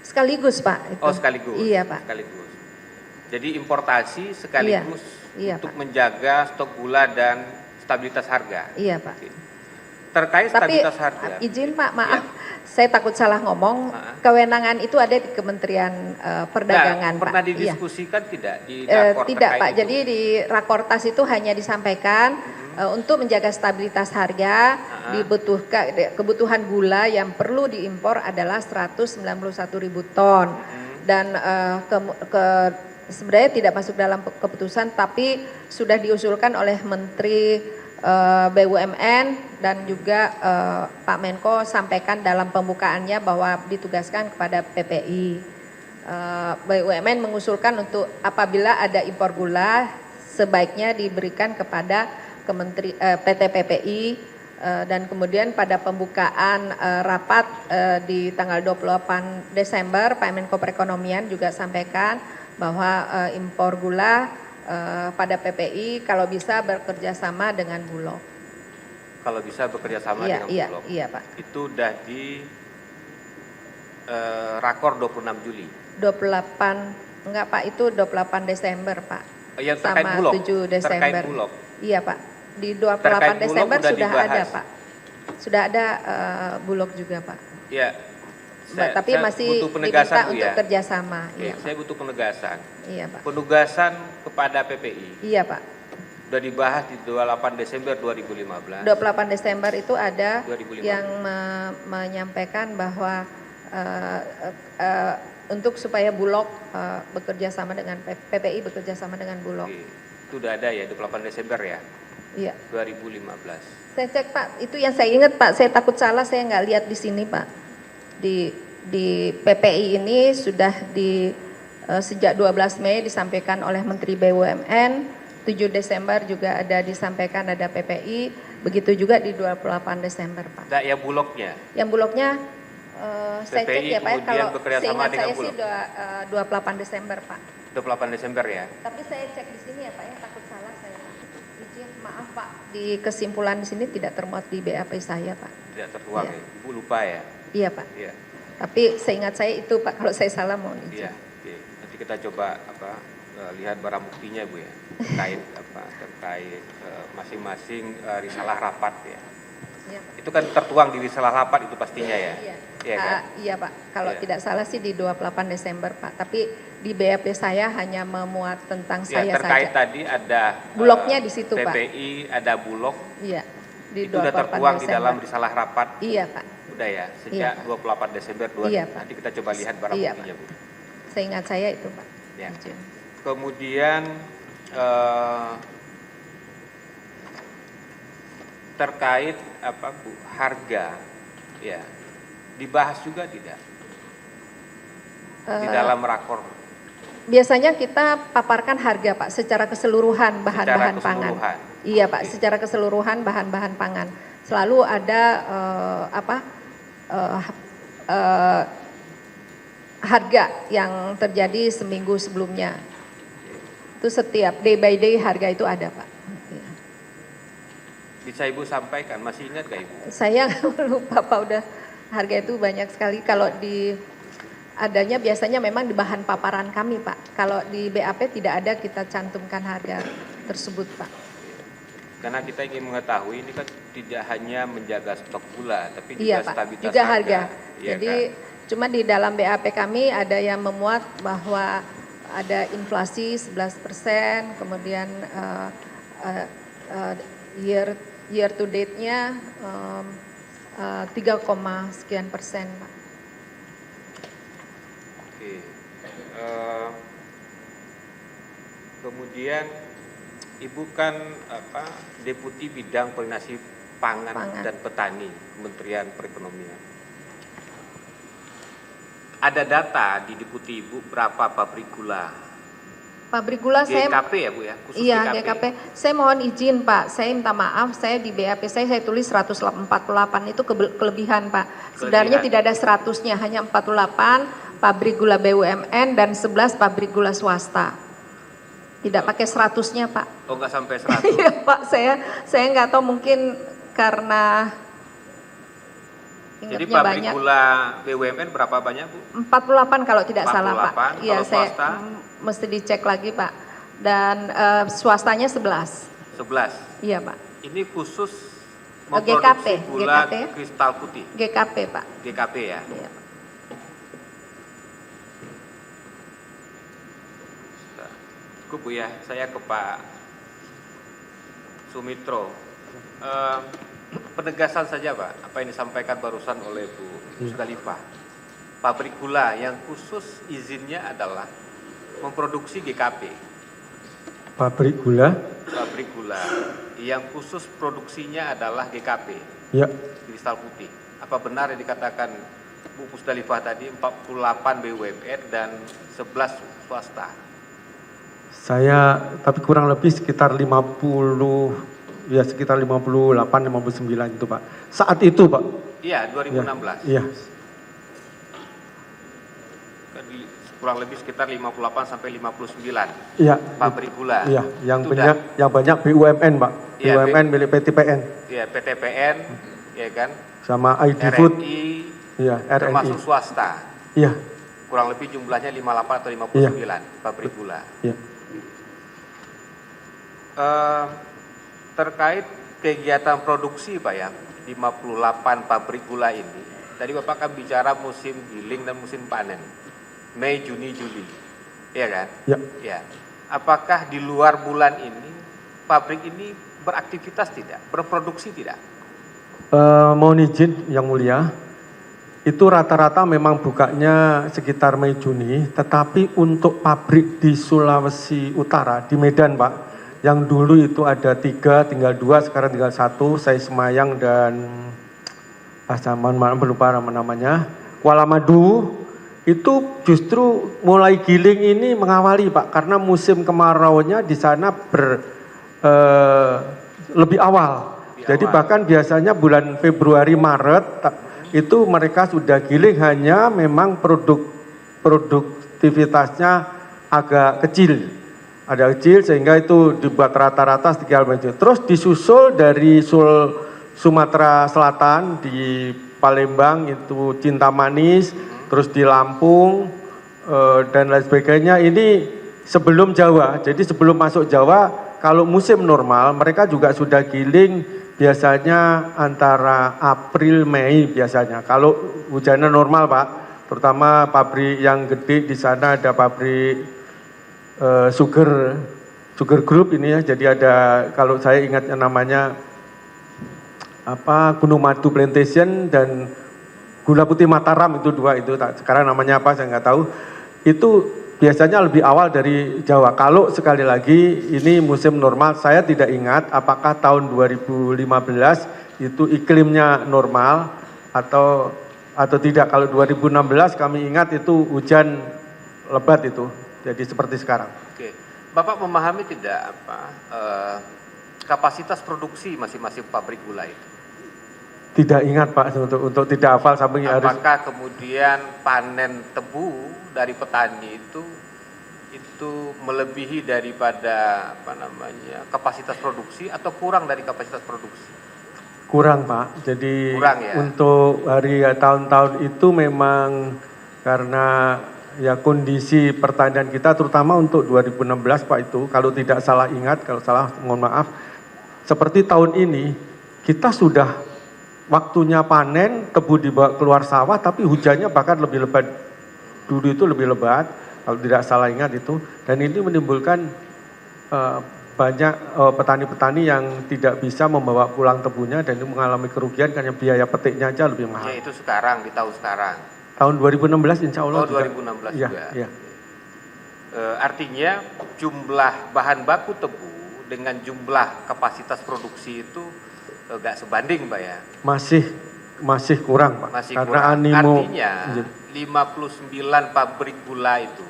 Sekaligus Pak. Itu. Oh, sekaligus. Iya Pak. Sekaligus. Jadi importasi sekaligus Iya, untuk Pak. menjaga stok gula dan stabilitas harga. Iya Pak. Oke. Terkait Tapi stabilitas harga. izin Pak, maaf, saya takut salah ngomong. Maaf. Kewenangan itu ada di Kementerian Perdagangan Nah, pernah Pak. Iya. didiskusikan tidak di rakor Tidak terkait Pak, itu? jadi di Rakortas itu hanya disampaikan untuk menjaga stabilitas harga, kebutuhan gula yang perlu diimpor adalah 191.000 ton. Dan sebenarnya tidak masuk dalam keputusan, tapi sudah diusulkan oleh Menteri BUMN dan juga Pak Menko sampaikan dalam pembukaannya bahwa ditugaskan kepada PPI. BUMN mengusulkan untuk apabila ada impor gula sebaiknya diberikan kepada PT PPI, dan kemudian pada pembukaan rapat di tanggal 28 Desember Pak Menko Perekonomian juga sampaikan bahwa impor gula pada PPI kalau bisa bekerja sama dengan Bulog. Kalau bisa bekerja sama dengan Bulog. Iya Pak. Itu udah di rakor 26 Juli. 28 enggak Pak, itu 28 Desember Pak. Yang terkait sama Bulog. 7 Desember. Terkait Bulog. Iya Pak. Di 28 Terkait Desember Bulog sudah dibahas. ada Pak. Sudah ada Bulog juga Pak. Ya. Tapi saya masih butuh penegasan diminta Bu, untuk ya. kerjasama. Oke, Iya, saya butuh penegasan. Iya Pak. Penugasan kepada PPI Iya Pak. sudah dibahas di 28 Desember 2015. 28 Desember itu ada 2015. yang menyampaikan bahwa untuk supaya Bulog bekerja sama dengan PPI bekerja sama dengan Bulog. Oke. Itu udah ada ya 28 Desember ya Iya. 2015. Saya cek Pak, itu yang saya ingat Pak. Saya takut salah, saya nggak lihat di sini Pak. Di PPI ini sudah sejak 12 Mei disampaikan oleh Menteri BUMN, 7 Desember juga ada disampaikan ada PPI, begitu juga di 28 Desember Pak. Nah, ya Bulognya. Yang Bulognya saya cek PPI ya Pak, kemudian kalau bekerja sama seingat dengan saya sih Bulog. 28 Desember Pak. 28 Desember ya. Tapi saya cek di sini ya Pak ya, takut salah saya. Izin, maaf Pak, di kesimpulan di sini tidak termuat di BAP saya Pak. Tidak tertuang Iya. ya. Ibu lupa ya. Iya Pak. Iya. Tapi seingat saya itu Pak, kalau saya salah mohon izin. Iya. Oke. Nanti kita coba lihat barang buktinya Bu ya. Terkait terkait masing-masing risalah rapat ya. Iya, Pak. Itu kan tertuang di risalah rapat itu pastinya ya. Iya. Iya kan? Iya Pak, kalau Iya. tidak salah sih di 28 Desember Pak, tapi di BAP saya hanya memuat tentang Ya, saya terkait saja. tadi ada Bulognya di situ, Pak. PPI, ada Bulog. Iya, di Itu sudah 28 tertuang di Desember. dalam risalah rapat. Iya Pak, Udah ya, sejak Iya. 28 Desember 2000. Iya, Pak. Nanti kita coba lihat barang Iya, buktinya, Bu. seingat saya itu Pak. Ya. Izin. Kemudian terkait apa Bu, harga ya. Dibahas juga tidak di Eh, dalam rakor Biasanya kita paparkan harga Pak secara keseluruhan bahan-bahan pangan. keseluruhan? Iya Pak, Oke. secara keseluruhan bahan-bahan pangan. Selalu ada harga yang terjadi seminggu sebelumnya. Itu setiap day by day harga itu ada Pak. Iya. Bisa Ibu sampaikan, masih ingat gak Ibu? Saya lupa Pak, udah harga itu banyak sekali. Kalau di adanya biasanya memang di bahan paparan kami Pak. Kalau di BAP tidak ada kita cantumkan harga tersebut Pak. Karena kita ingin mengetahui ini kan tidak hanya menjaga stok gula, tapi juga Iya Pak, stabilitas juga harga. Iya Jadi kan? cuma di dalam BAP kami ada yang memuat bahwa ada inflasi 11%, kemudian year to date-nya 3, sekian persen Pak. Oke. Kemudian Ibu kan Deputi Bidang Koordinasi Pangan dan Petani, Kementerian Perekonomian. Ada data di Deputi Ibu berapa pabrik gula? Pabrik gula saya GKP ya Bu ya? Khusus iya GKP. Saya mohon izin Pak, saya minta maaf, saya di BAP saya tulis 148 itu kelebihan Pak. Sebenarnya tidak ada 100-nya, hanya 48 pabrik gula BUMN dan 11 pabrik gula swasta. Tidak pakai 100-nya Pak. Oh nggak sampai 100? Iya Pak, saya nggak tahu mungkin karena Jadi ingatnya pabrik banyak. gula BUMN berapa banyak Bu? 48 kalau tidak 48, salah Pak. Iya kalau saya swasta? mesti dicek lagi Pak. Dan swastanya 11. 11. Iya Pak. Ini khusus GKP, memproduksi gula GKP. kristal putih, GKP Pak. GKP ya. Iya. Cukup Bu ya, saya ke Pak Sumitro. Penegasan saja Pak, apa yang disampaikan barusan oleh Bu Musdalifah. Pabrik gula yang khusus izinnya adalah memproduksi GKP. Pabrik gula, Pabrik gula yang khusus produksinya adalah GKP, ya. kristal putih. Apa benar yang dikatakan Bu Musdalifah tadi 48 BUMN dan 11 swasta? Saya tapi kurang lebih sekitar 50, ya sekitar 58, 59 itu Pak. Saat itu Pak. Iya, 2016. Iya. Kurang lebih sekitar 58 sampai 59 Iya. pabrik gula. Iya, yang Itu banyak BUMN Pak. Iya, BUMN milik PTPN. Ya, PTPN, ya kan? Sama ID Food. RNI, Iya, RNI. termasuk swasta. Iya, Kurang lebih jumlahnya 58 atau 59 pabrik gula. iya. Terkait kegiatan produksi Pak ya, 58 pabrik gula ini. Tadi Bapak kan bicara musim giling dan musim panen. Mei, Juni, Juli. Iya kan? Ya. Ya. Apakah di luar bulan ini pabrik ini beraktivitas tidak? Berproduksi tidak? Mohon izin yang mulia, itu rata-rata memang bukanya sekitar Mei Juni, tetapi untuk pabrik di Sulawesi Utara, di Medan Pak, yang dulu itu ada 3, tinggal 2, sekarang tinggal 1, saya Semayang dan mohon maaf lupa namanya, Kuala Madu, itu justru mulai giling ini mengawali Pak, karena musim kemaraunya di sana lebih awal. Jadi bahkan biasanya bulan Februari Maret itu mereka sudah giling, hanya memang produktivitasnya agak kecil. Ada kecil sehingga itu dibuat rata-rata sekitar maju. Terus disusul dari Sumatera Selatan di Palembang itu Cinta Manis, terus di Lampung dan lain sebagainya. Ini sebelum Jawa. Jadi sebelum masuk Jawa, kalau musim normal mereka juga sudah giling biasanya antara April Mei biasanya. Kalau hujannya normal Pak, terutama pabrik yang gede di sana ada pabrik sugar group ini ya. Jadi ada, kalau saya ingatnya namanya apa, Gunung Madu Plantation dan Gula Putih Mataram, itu dua itu. Sekarang namanya apa saya nggak tahu. Itu biasanya lebih awal dari Jawa. Kalau sekali lagi ini musim normal, saya tidak ingat apakah tahun 2015 itu iklimnya normal atau tidak. Kalau 2016 kami ingat itu hujan lebat itu. Jadi seperti sekarang. Oke, Bapak memahami tidak kapasitas produksi masing-masing pabrik gula itu? Tidak ingat Pak, untuk tidak hafal sampai harus. Apakah kemudian panen tebu dari petani itu melebihi daripada kapasitas produksi atau kurang dari kapasitas produksi? Kurang Pak. Jadi kurang, ya? Untuk tahun-tahun itu memang karena ya kondisi pertanian kita, terutama untuk 2016 Pak, itu kalau tidak salah ingat, kalau salah mohon maaf, seperti tahun ini kita sudah waktunya panen, tebu dibawa keluar sawah, tapi hujannya bahkan lebih lebat. Dulu itu lebih lebat, kalau tidak salah ingat itu, dan ini menimbulkan banyak petani-petani yang tidak bisa membawa pulang tebunya dan itu mengalami kerugian karena biaya petiknya aja lebih mahal. Ya, itu sekarang, di tahun sekarang. Tahun 2016 insya Allah. Oh, 2016 juga. juga. Iya. Artinya jumlah bahan baku tebu dengan jumlah kapasitas produksi itu nggak sebanding Pak ya? Masih kurang Pak. Masih Karena kurang. animo. Artinya 59 pabrik gula itu,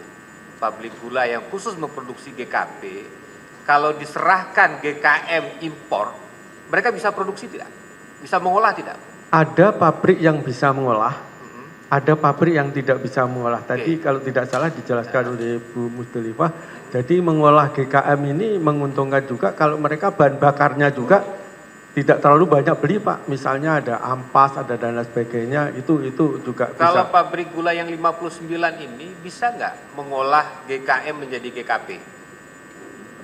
pabrik gula yang khusus memproduksi GKP, kalau diserahkan GKM impor, mereka bisa produksi tidak? Bisa mengolah tidak? Ada pabrik yang bisa mengolah, ada pabrik yang tidak bisa mengolah. Tadi kalau tidak salah dijelaskan oleh Bu Musdalifah, jadi mengolah GKM ini menguntungkan juga kalau mereka bahan bakarnya juga tidak terlalu banyak beli Pak. Misalnya ada ampas, ada dan lain sebagainya, itu juga bisa. Kalau pabrik gula yang 59 ini bisa nggak mengolah GKM menjadi GKP?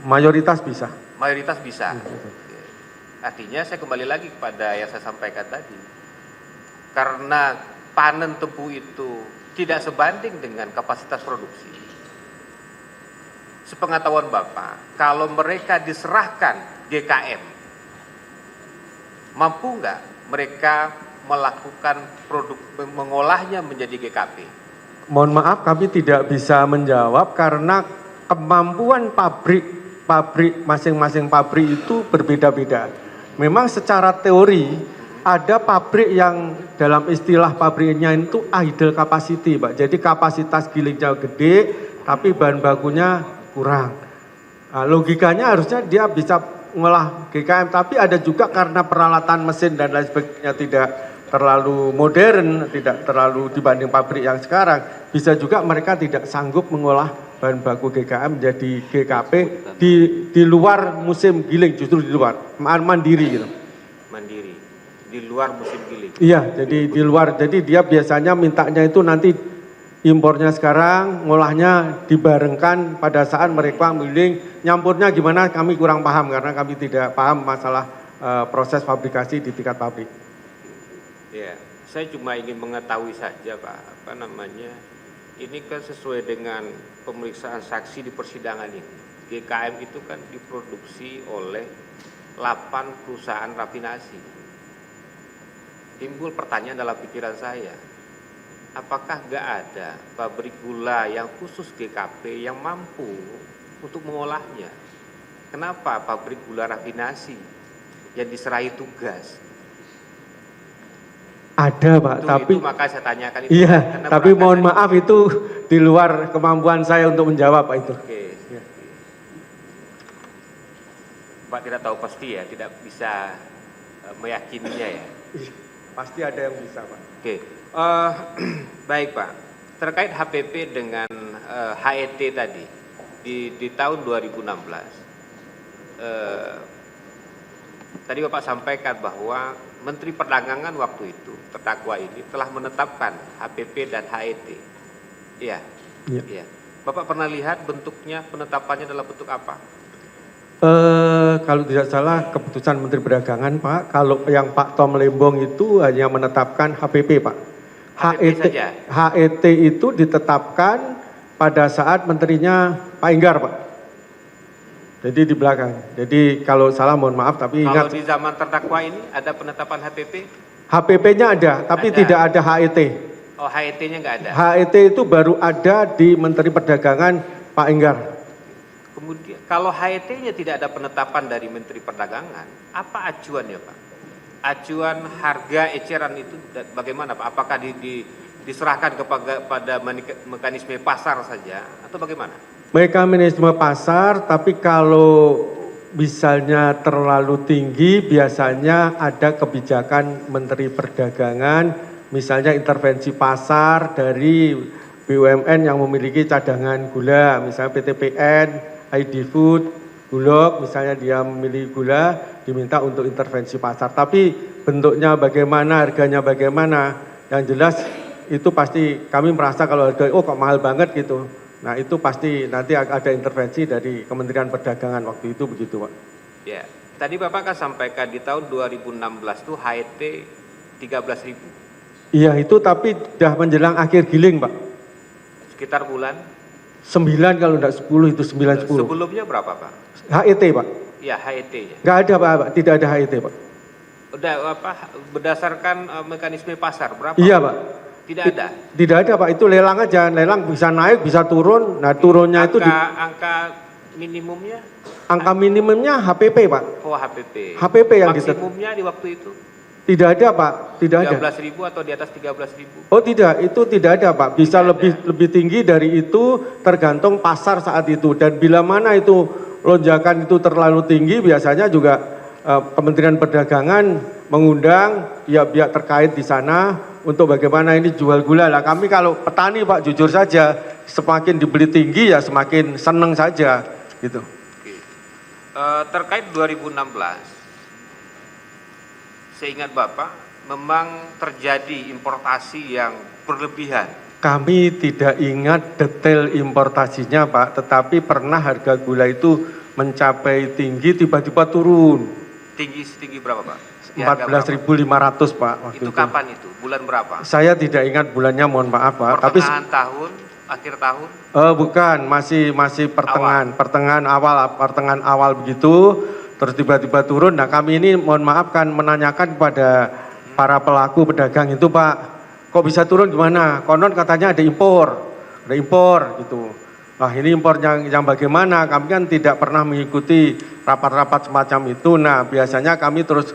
Mayoritas bisa. Mayoritas bisa. Artinya saya kembali lagi kepada yang saya sampaikan tadi. Karena panen tebu itu tidak sebanding dengan kapasitas produksi. Sepengetahuan Bapak, kalau mereka diserahkan GKM, mampu nggak mereka melakukan produk, mengolahnya menjadi GKP? Mohon maaf kami tidak bisa menjawab karena kemampuan pabrik masing-masing pabrik itu berbeda-beda. Memang secara teori ada pabrik yang dalam istilah pabriknya itu idle capacity Pak. Jadi kapasitas gilingnya gede tapi bahan bakunya kurang. Nah, logikanya harusnya dia bisa ngolah GKM, tapi ada juga karena peralatan mesin dan lain sebagainya tidak terlalu modern, tidak terlalu dibanding pabrik yang sekarang, bisa juga mereka tidak sanggup mengolah bahan baku GKM menjadi GKP di luar musim giling, justru di luar, mandiri gitu. Mandiri, di luar musim giling. Iya, jadi di luar, jadi dia biasanya mintanya itu nanti impornya sekarang, ngolahnya dibarengkan pada saat mereka giling, nyampurnya gimana kami kurang paham karena kami tidak paham masalah proses fabrikasi di tingkat pabrik. Ya, saya cuma ingin mengetahui saja Pak, apa namanya, ini kan sesuai dengan pemeriksaan saksi di persidangan ini. GKM itu kan diproduksi oleh 8 perusahaan rafinasi. Timbul pertanyaan dalam pikiran saya, apakah nggak ada pabrik gula yang khusus GKP yang mampu untuk mengolahnya? Kenapa pabrik gula rafinasi yang diserahi tugas? Ada Pak, tapi itu maka saya tanyakan itu. iya, tapi mohon maaf itu di luar kemampuan saya untuk menjawab Pak itu. Oke. Ya. Pak tidak tahu pasti ya, tidak bisa meyakininya ya. Pasti ada yang bisa Pak. Oke, baik Pak. Terkait HPP dengan HET tadi di tahun 2016, tadi Bapak sampaikan bahwa Menteri Perdagangan waktu itu, terdakwa ini telah menetapkan HPP dan HET. Iya. Iya. Iya. Bapak pernah lihat bentuknya, penetapannya dalam bentuk apa? Kalau tidak salah keputusan Menteri Perdagangan Pak, kalau yang Pak Tom Lembong itu hanya menetapkan HPP Pak. HPP saja? HET itu ditetapkan pada saat menterinya Pak Enggar Pak. Jadi di belakang. Jadi kalau salah mohon maaf tapi Kalau ingat. di zaman terdakwa ini ada penetapan HPP? HPP-nya ada, tapi Ada. tidak ada HET. Oh, HET-nya nggak ada? HET itu baru ada di Menteri Perdagangan Pak Enggar. Kemudian kalau HET-nya tidak ada penetapan dari Menteri Perdagangan, apa acuannya Pak? Acuan harga eceran itu bagaimana Pak? Apakah diserahkan kepada mekanisme pasar saja atau bagaimana? Mekanisme pasar, tapi kalau misalnya terlalu tinggi biasanya ada kebijakan Menteri Perdagangan, misalnya intervensi pasar dari BUMN yang memiliki cadangan gula, misalnya PTPN, ID Food, Bulog, misalnya dia memiliki gula, diminta untuk intervensi pasar. Tapi bentuknya bagaimana, harganya bagaimana, yang jelas itu pasti kami merasa kalau harga, oh kok mahal banget gitu. Nah itu pasti nanti ada intervensi dari Kementerian Perdagangan waktu itu begitu Pak. Ya, tadi Bapak kan sampaikan di tahun 2016 itu HET 13.000. Iya itu tapi sudah menjelang akhir giling Pak. Sekitar bulan? 9 kalau enggak 10 itu 9-10. Sebelumnya berapa Pak? HET Pak. Ya, HET-nya. Enggak ada Pak, tidak ada HET Pak. Udah apa berdasarkan mekanisme pasar berapa? Iya Pak. Tidak ada. Tidak ada Pak, itu lelang aja, lelang bisa naik, bisa turun. Nah turunnya itu angka minimumnya? Angka minimumnya HPP, Pak. Oh, HPP. HPP yang maksimumnya di waktu itu tidak ada, Pak. Tidak ada. 13.000 atau di atas 13.000? Oh tidak, itu tidak ada, Pak. Bisa lebih tinggi dari itu tergantung pasar saat itu. Dan bila mana itu lonjakan itu terlalu tinggi, biasanya juga Kementerian Perdagangan mengundang pihak-pihak terkait di sana untuk bagaimana ini jual gula. Lah kami kalau petani, Pak, jujur saja, semakin dibeli tinggi ya semakin seneng saja, gitu. Oke. Terkait 2016, seingat Bapak, memang terjadi importasi yang berlebihan. Kami tidak ingat detail importasinya, Pak, tetapi pernah harga gula itu mencapai tinggi tiba-tiba turun. Setinggi berapa, Pak? Di harga 14.500, Pak, waktu itu kapan itu? Bulan berapa? Saya tidak ingat bulannya, mohon maaf, Pak. Pertengahan tahun, akhir tahun? Bukan, masih pertengahan awal begitu, terus tiba-tiba turun. Nah, kami ini mohon maaf kan menanyakan kepada para pelaku pedagang itu, Pak, kok bisa turun gimana? Konon katanya ada impor gitu. Nah, ini impor yang bagaimana? Kami kan tidak pernah mengikuti rapat-rapat semacam itu. Nah, biasanya kami terus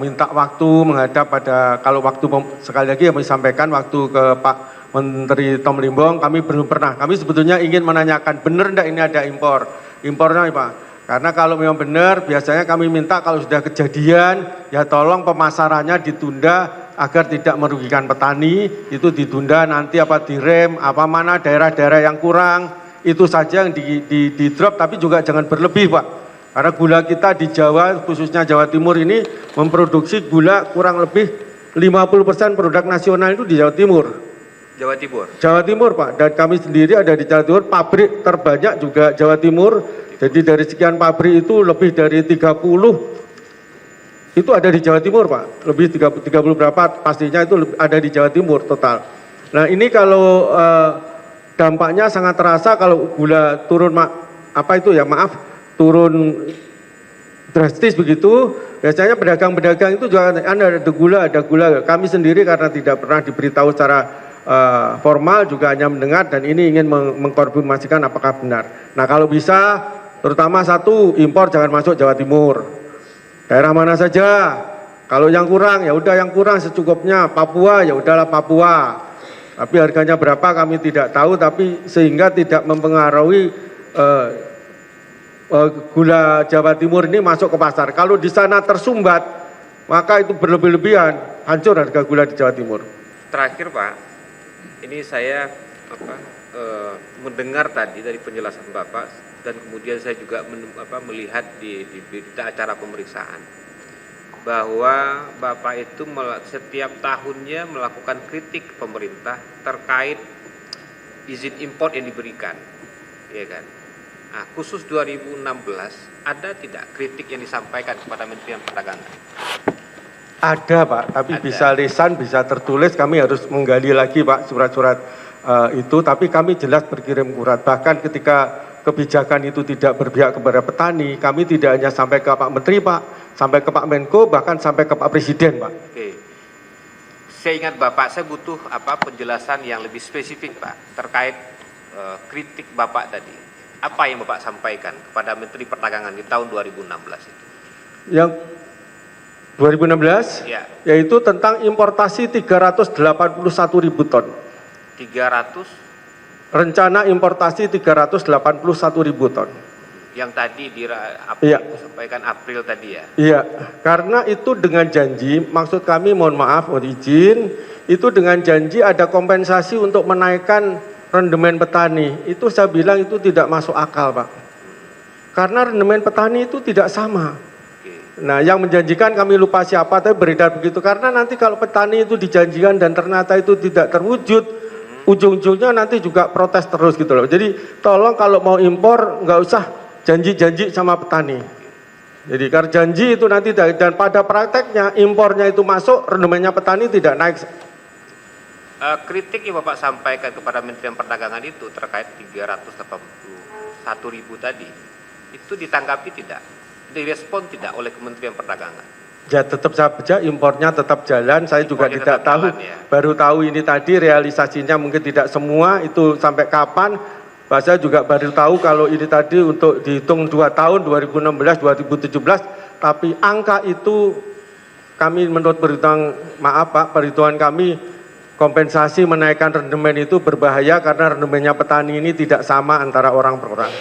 minta waktu menghadap pada, kalau waktu sekali lagi kami sampaikan waktu ke Pak Menteri Tom Limbong, kami belum pernah. Kami sebetulnya ingin menanyakan, benar enggak ini ada impornya, Pak? Karena kalau memang benar, biasanya kami minta kalau sudah kejadian, ya tolong pemasarannya ditunda agar tidak merugikan petani, itu ditunda nanti direm, mana daerah-daerah yang kurang, itu saja yang di drop, tapi juga jangan berlebih, Pak. Karena gula kita di Jawa, khususnya Jawa Timur ini, memproduksi gula kurang lebih 50% produk nasional itu di Jawa Timur. Jawa Timur, Pak, dan kami sendiri ada di Jawa Timur, pabrik terbanyak juga Jawa Timur, jadi dari sekian pabrik itu lebih dari 30 itu ada di Jawa Timur, Pak, lebih 30 berapa pastinya itu ada di Jawa Timur total. Nah, ini kalau dampaknya sangat terasa kalau gula turun, turun drastis begitu. Biasanya pedagang-pedagang itu juga ada gula. Kami sendiri karena tidak pernah diberitahu secara formal juga hanya mendengar, dan ini ingin mengkonfirmasikan apakah benar. Nah, kalau bisa terutama satu, impor jangan masuk Jawa Timur. Daerah mana saja, kalau yang kurang ya udah yang kurang secukupnya. Papua ya udahlah Papua, tapi harganya berapa kami tidak tahu, tapi sehingga tidak mempengaruhi gula Jawa Timur ini masuk ke pasar. Kalau di sana tersumbat, maka itu berlebih-lebihan, hancur harga gula di Jawa Timur. Terakhir, Pak, ini saya mendengar tadi dari penjelasan Bapak, dan kemudian saya juga melihat di berita acara pemeriksaan bahwa Bapak itu setiap tahunnya melakukan kritik pemerintah terkait izin impor yang diberikan, ya kan? Nah, khusus 2016 ada tidak kritik yang disampaikan kepada Kementerian Perdagangan? Ada, Pak, tapi ada. Bisa lisan, bisa tertulis. Kami harus menggali lagi, Pak, surat-surat itu. Tapi kami jelas berkirim surat. Bahkan ketika kebijakan itu tidak berpihak kepada petani, kami tidak hanya sampai ke Pak Menteri, Pak, sampai ke Pak Menko, bahkan sampai ke Pak Presiden, Pak. Oke. Saya ingat Bapak, saya butuh penjelasan yang lebih spesifik, Pak, terkait kritik Bapak tadi. Apa yang Bapak sampaikan kepada Menteri Perdagangan di tahun 2016 itu? Yang 2016, ya, yaitu tentang importasi 381.000 ton. 300? Rencana importasi 381.000 ton. Yang tadi disampaikan April tadi ya? Iya, karena itu dengan janji, maksud kami mohon maaf, mohon izin, itu dengan janji ada kompensasi untuk menaikkan rendemen petani. Itu saya bilang itu tidak masuk akal, Pak. Karena rendemen petani itu tidak sama. Nah, yang menjanjikan kami lupa siapa, tapi beredar begitu. Karena nanti kalau petani itu dijanjikan dan ternyata itu tidak terwujud, ujung-ujungnya nanti juga protes terus gitu loh. Jadi tolong kalau mau impor nggak usah janji-janji sama petani. Jadi karena janji itu nanti, dan pada prakteknya impornya itu masuk, rendemennya petani tidak naik. Kritik yang Bapak sampaikan kepada Kementerian Perdagangan itu terkait 381.000 tadi, itu ditanggapi tidak? Direspon tidak oleh Kementerian Perdagangan? Ya tetap saja impornya tetap jalan, saya juga tidak tahu, jalan, ya? Baru tahu ini tadi realisasinya mungkin tidak semua, itu sampai kapan Pak saya juga baru tahu kalau ini tadi untuk dihitung 2 tahun 2016-2017, tapi angka itu kami menurut perhitungan kami kompensasi menaikkan rendemen itu berbahaya karena rendemennya petani ini tidak sama antara orang per orang.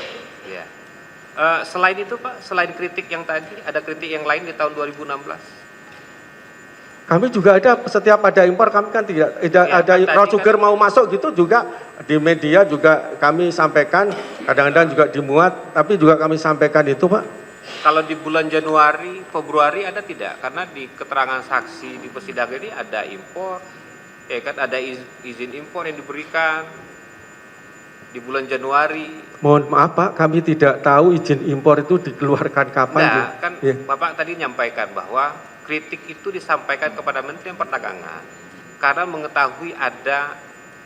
Ya. Selain itu Pak, selain kritik yang tadi, ada kritik yang lain di tahun 2016? Kami juga ada, setiap ada impor kami kan tidak ada raw sugar mau masuk gitu juga di media juga kami sampaikan, kadang-kadang juga dimuat, tapi juga kami sampaikan itu Pak. Kalau di bulan Januari, Februari ada tidak? Karena di keterangan saksi di persidangan ini ada impor, ya kan ada izin impor yang diberikan di bulan Januari. Mohon maaf Pak, kami tidak tahu izin impor itu dikeluarkan kapan. Nah, kan ya. Bapak tadi menyampaikan bahwa kritik itu disampaikan kepada Menteri Perdagangan karena mengetahui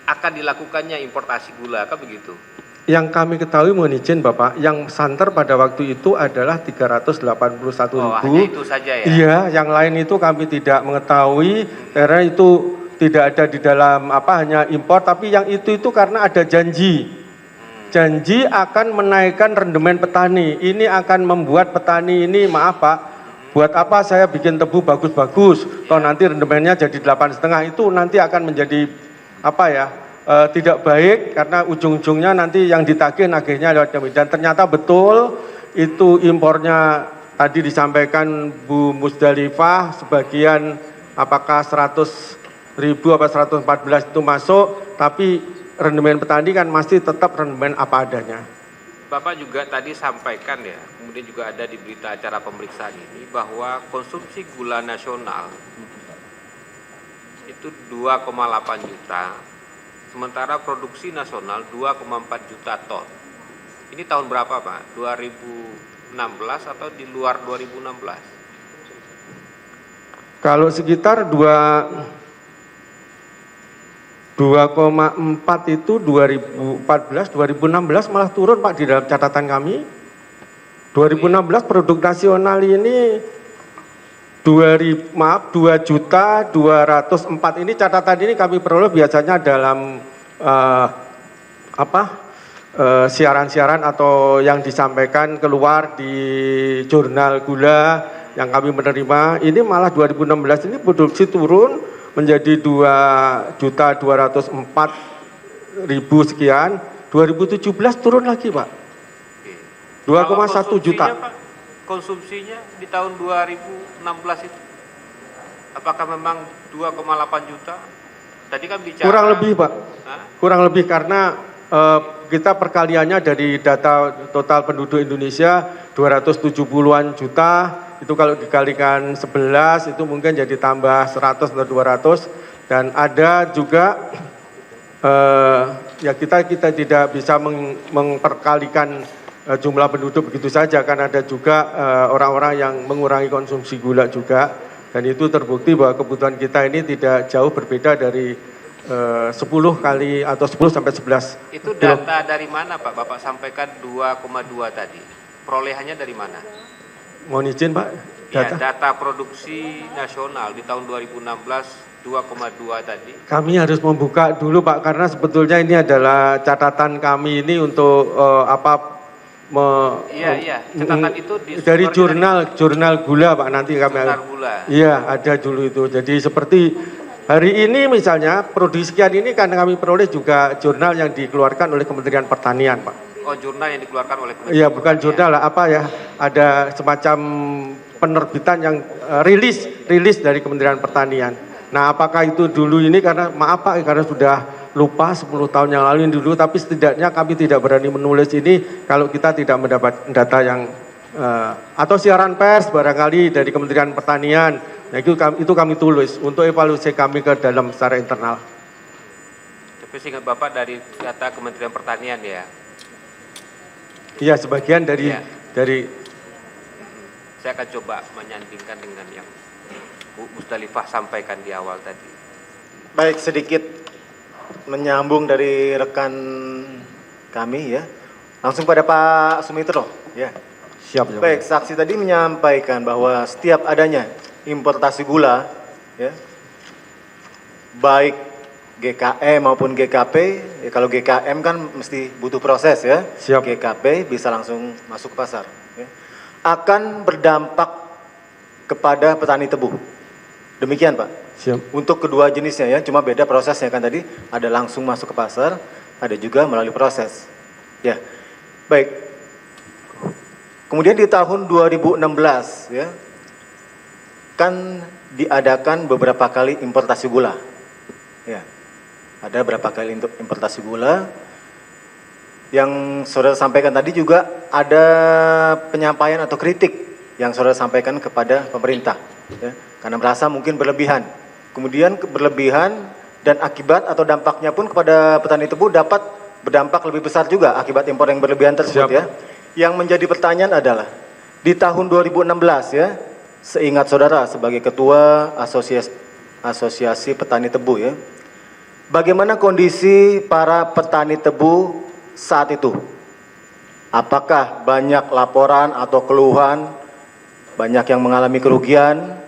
akan dilakukannya importasi gula, kan begitu? Yang kami ketahui mohon izin Bapak, yang santer pada waktu itu adalah 381.000. Hanya itu saja ya? Iya, yang lain itu kami tidak mengetahui karena itu tidak ada di dalam hanya impor, tapi yang itu karena ada janji. Janji akan menaikkan rendemen petani. Ini akan membuat petani ini, maaf Pak, buat apa saya bikin tebu bagus-bagus, toh nanti rendemennya jadi 8,5, itu nanti akan menjadi tidak baik karena ujung-ujungnya nanti yang ditagih nagihnya lewat kami. Dan ternyata betul itu impornya tadi disampaikan Bu Musdalifah sebagian apakah 100.000 apa 114 itu masuk, tapi rendemen petani kan masih tetap rendemen apa adanya. Bapak juga tadi sampaikan ya, kemudian juga ada di berita acara pemeriksaan ini bahwa konsumsi gula nasional itu 2,8 juta, sementara produksi nasional 2,4 juta ton. Ini tahun berapa Pak? 2016 atau di luar 2016? Kalau sekitar 2,4 itu 2014, 2016 malah turun Pak di dalam catatan kami. 2016 produk nasional ini 2.204.000 ini catatan ini kami peroleh biasanya dalam siaran-siaran atau yang disampaikan keluar di jurnal gula yang kami menerima. Ini malah 2016 ini produksi turun menjadi 2.204.000 sekian, 2017 turun lagi Pak, 2,1 juta. Pak, konsumsinya di tahun 2016 itu, apakah memang 2,8 juta? Tadi kan bicara... Kurang lebih Pak, kurang lebih karena kita perkaliannya dari data total penduduk Indonesia 270-an juta, itu kalau dikalikan 11 itu mungkin jadi tambah 100 atau 200, dan ada juga ya kita tidak bisa memperkalikan jumlah penduduk begitu saja, kan ada juga orang-orang yang mengurangi konsumsi gula juga, dan itu terbukti bahwa kebutuhan kita ini tidak jauh berbeda dari 10 kali atau 10 sampai 11. Itu data dari mana Pak? Bapak sampaikan 2,2 tadi. Perolehannya dari mana? Mohon izin Pak, data. Ya, data produksi nasional di tahun 2016 2,2 tadi. Kami harus membuka dulu Pak, karena sebetulnya ini adalah catatan kami ini untuk Iya, catatan itu dari jurnal gula Pak, nanti kami. Jurnal gula. Iya, ada dulu itu. Jadi seperti hari ini misalnya produksi sekian ini kan kami peroleh juga jurnal yang dikeluarkan oleh Kementerian Pertanian Pak. Oh, jurnal yang dikeluarkan oleh Kementerian Iya, bukan jurnal lah, ada semacam penerbitan yang rilis dari Kementerian Pertanian. Nah, apakah itu dulu ini karena maaf Pak, karena sudah lupa 10 tahun yang lalu dulu, tapi setidaknya kami tidak berani menulis ini kalau kita tidak mendapat data yang atau siaran pers barangkali dari Kementerian Pertanian. Nah, itu kami tulis untuk evaluasi kami ke dalam secara internal. Tapi seingat Bapak dari data Kementerian Pertanian ya? Iya, sebagian dari saya akan coba menyandingkan dengan yang Bu Musdalifah sampaikan di awal tadi. Baik, sedikit menyambung dari rekan kami ya. Langsung pada Pak Sumitro ya. Siap. Baik, saksi tadi menyampaikan bahwa setiap adanya importasi gula ya, baik GKM maupun GKP, ya kalau GKM kan mesti butuh proses ya. Siap. GKP bisa langsung masuk ke pasar. Ya. Akan berdampak kepada petani tebu. Demikian Pak. Siap. Untuk kedua jenisnya ya, cuma beda prosesnya kan tadi ada langsung masuk ke pasar, ada juga melalui proses. Ya, baik. Kemudian di tahun 2016 ya, kan diadakan beberapa kali importasi gula. Ya, ada beberapa kali importasi gula. Yang saudara sampaikan tadi juga ada penyampaian atau kritik yang saudara sampaikan kepada pemerintah. Ya, karena merasa mungkin berlebihan. Kemudian berlebihan dan akibat atau dampaknya pun kepada petani tebu dapat berdampak lebih besar juga akibat impor yang berlebihan tersebut. Siap. Ya. Yang menjadi pertanyaan adalah di tahun 2016 ya, seingat saudara sebagai ketua asosiasi petani tebu ya, bagaimana kondisi para petani tebu saat itu? Apakah banyak laporan atau keluhan, banyak yang mengalami kerugian,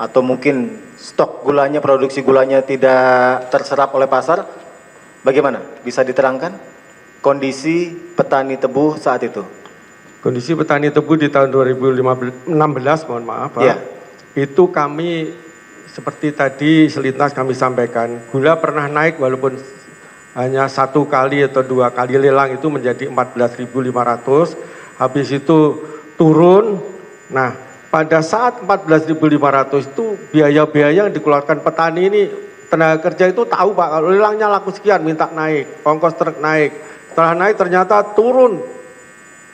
atau mungkin stok gulanya, produksi gulanya tidak terserap oleh pasar? Bagaimana? Bisa diterangkan kondisi petani tebu saat itu? Kondisi petani tebu di tahun 2016, mohon maaf Pak, Ya. itu kami seperti tadi selintas kami sampaikan, gula pernah naik walaupun hanya 1 kali atau 2 kali lelang itu menjadi 14.500, habis itu turun. Nah, pada saat 14.500 itu biaya-biaya yang dikeluarkan petani ini, tenaga kerja itu tahu Pak, kalau lelangnya laku sekian minta naik, ongkos truk naik, setelah naik ternyata turun.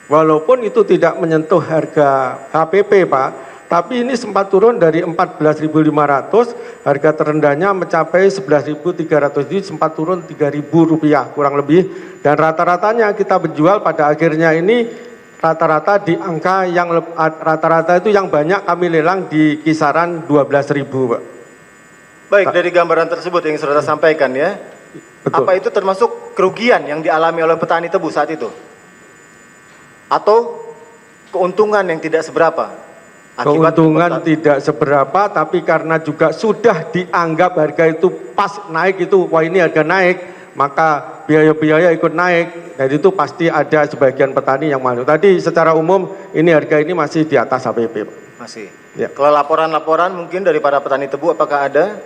Walaupun itu tidak menyentuh harga HPP Pak, tapi ini sempat turun dari 14.500, harga terendahnya mencapai 11.300, jadi sempat turun Rp3.000 kurang lebih. Dan rata-ratanya kita menjual pada akhirnya ini rata-rata di angka yang rata-rata itu yang banyak kami lelang di kisaran 12.000 Pak. Baik, dari gambaran tersebut yang saudara sampaikan ya, Betul. apa itu termasuk kerugian yang dialami oleh petani tebu saat itu? Atau keuntungan yang tidak seberapa? Akibat Keuntungan tidak seberapa, tapi karena juga sudah dianggap harga itu pas naik itu, wah ini harga naik, maka biaya-biaya ikut naik, dan itu pasti ada sebagian petani yang malu. Tadi secara umum ini harga ini masih di atas HPP Pak. Masih. Ya. Kalau laporan-laporan mungkin dari para petani tebu, apakah ada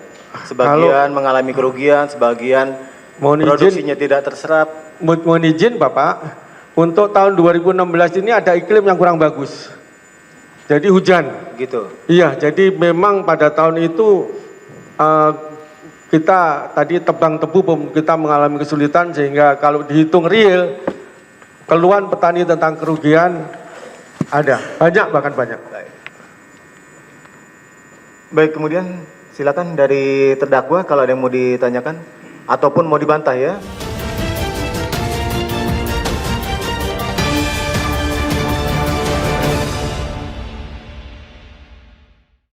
sebagian mengalami kerugian, sebagian Mohon izin, produksinya tidak terserap? mohon izin Bapak, untuk tahun 2016 ini ada iklim yang kurang bagus. Jadi hujan. Gitu. Iya, jadi memang pada tahun itu kita tadi tebang tebu kita mengalami kesulitan, sehingga kalau dihitung real keluhan petani tentang kerugian ada banyak, bahkan banyak. Baik, kemudian silakan dari terdakwa kalau ada yang mau ditanyakan ataupun mau dibantah ya.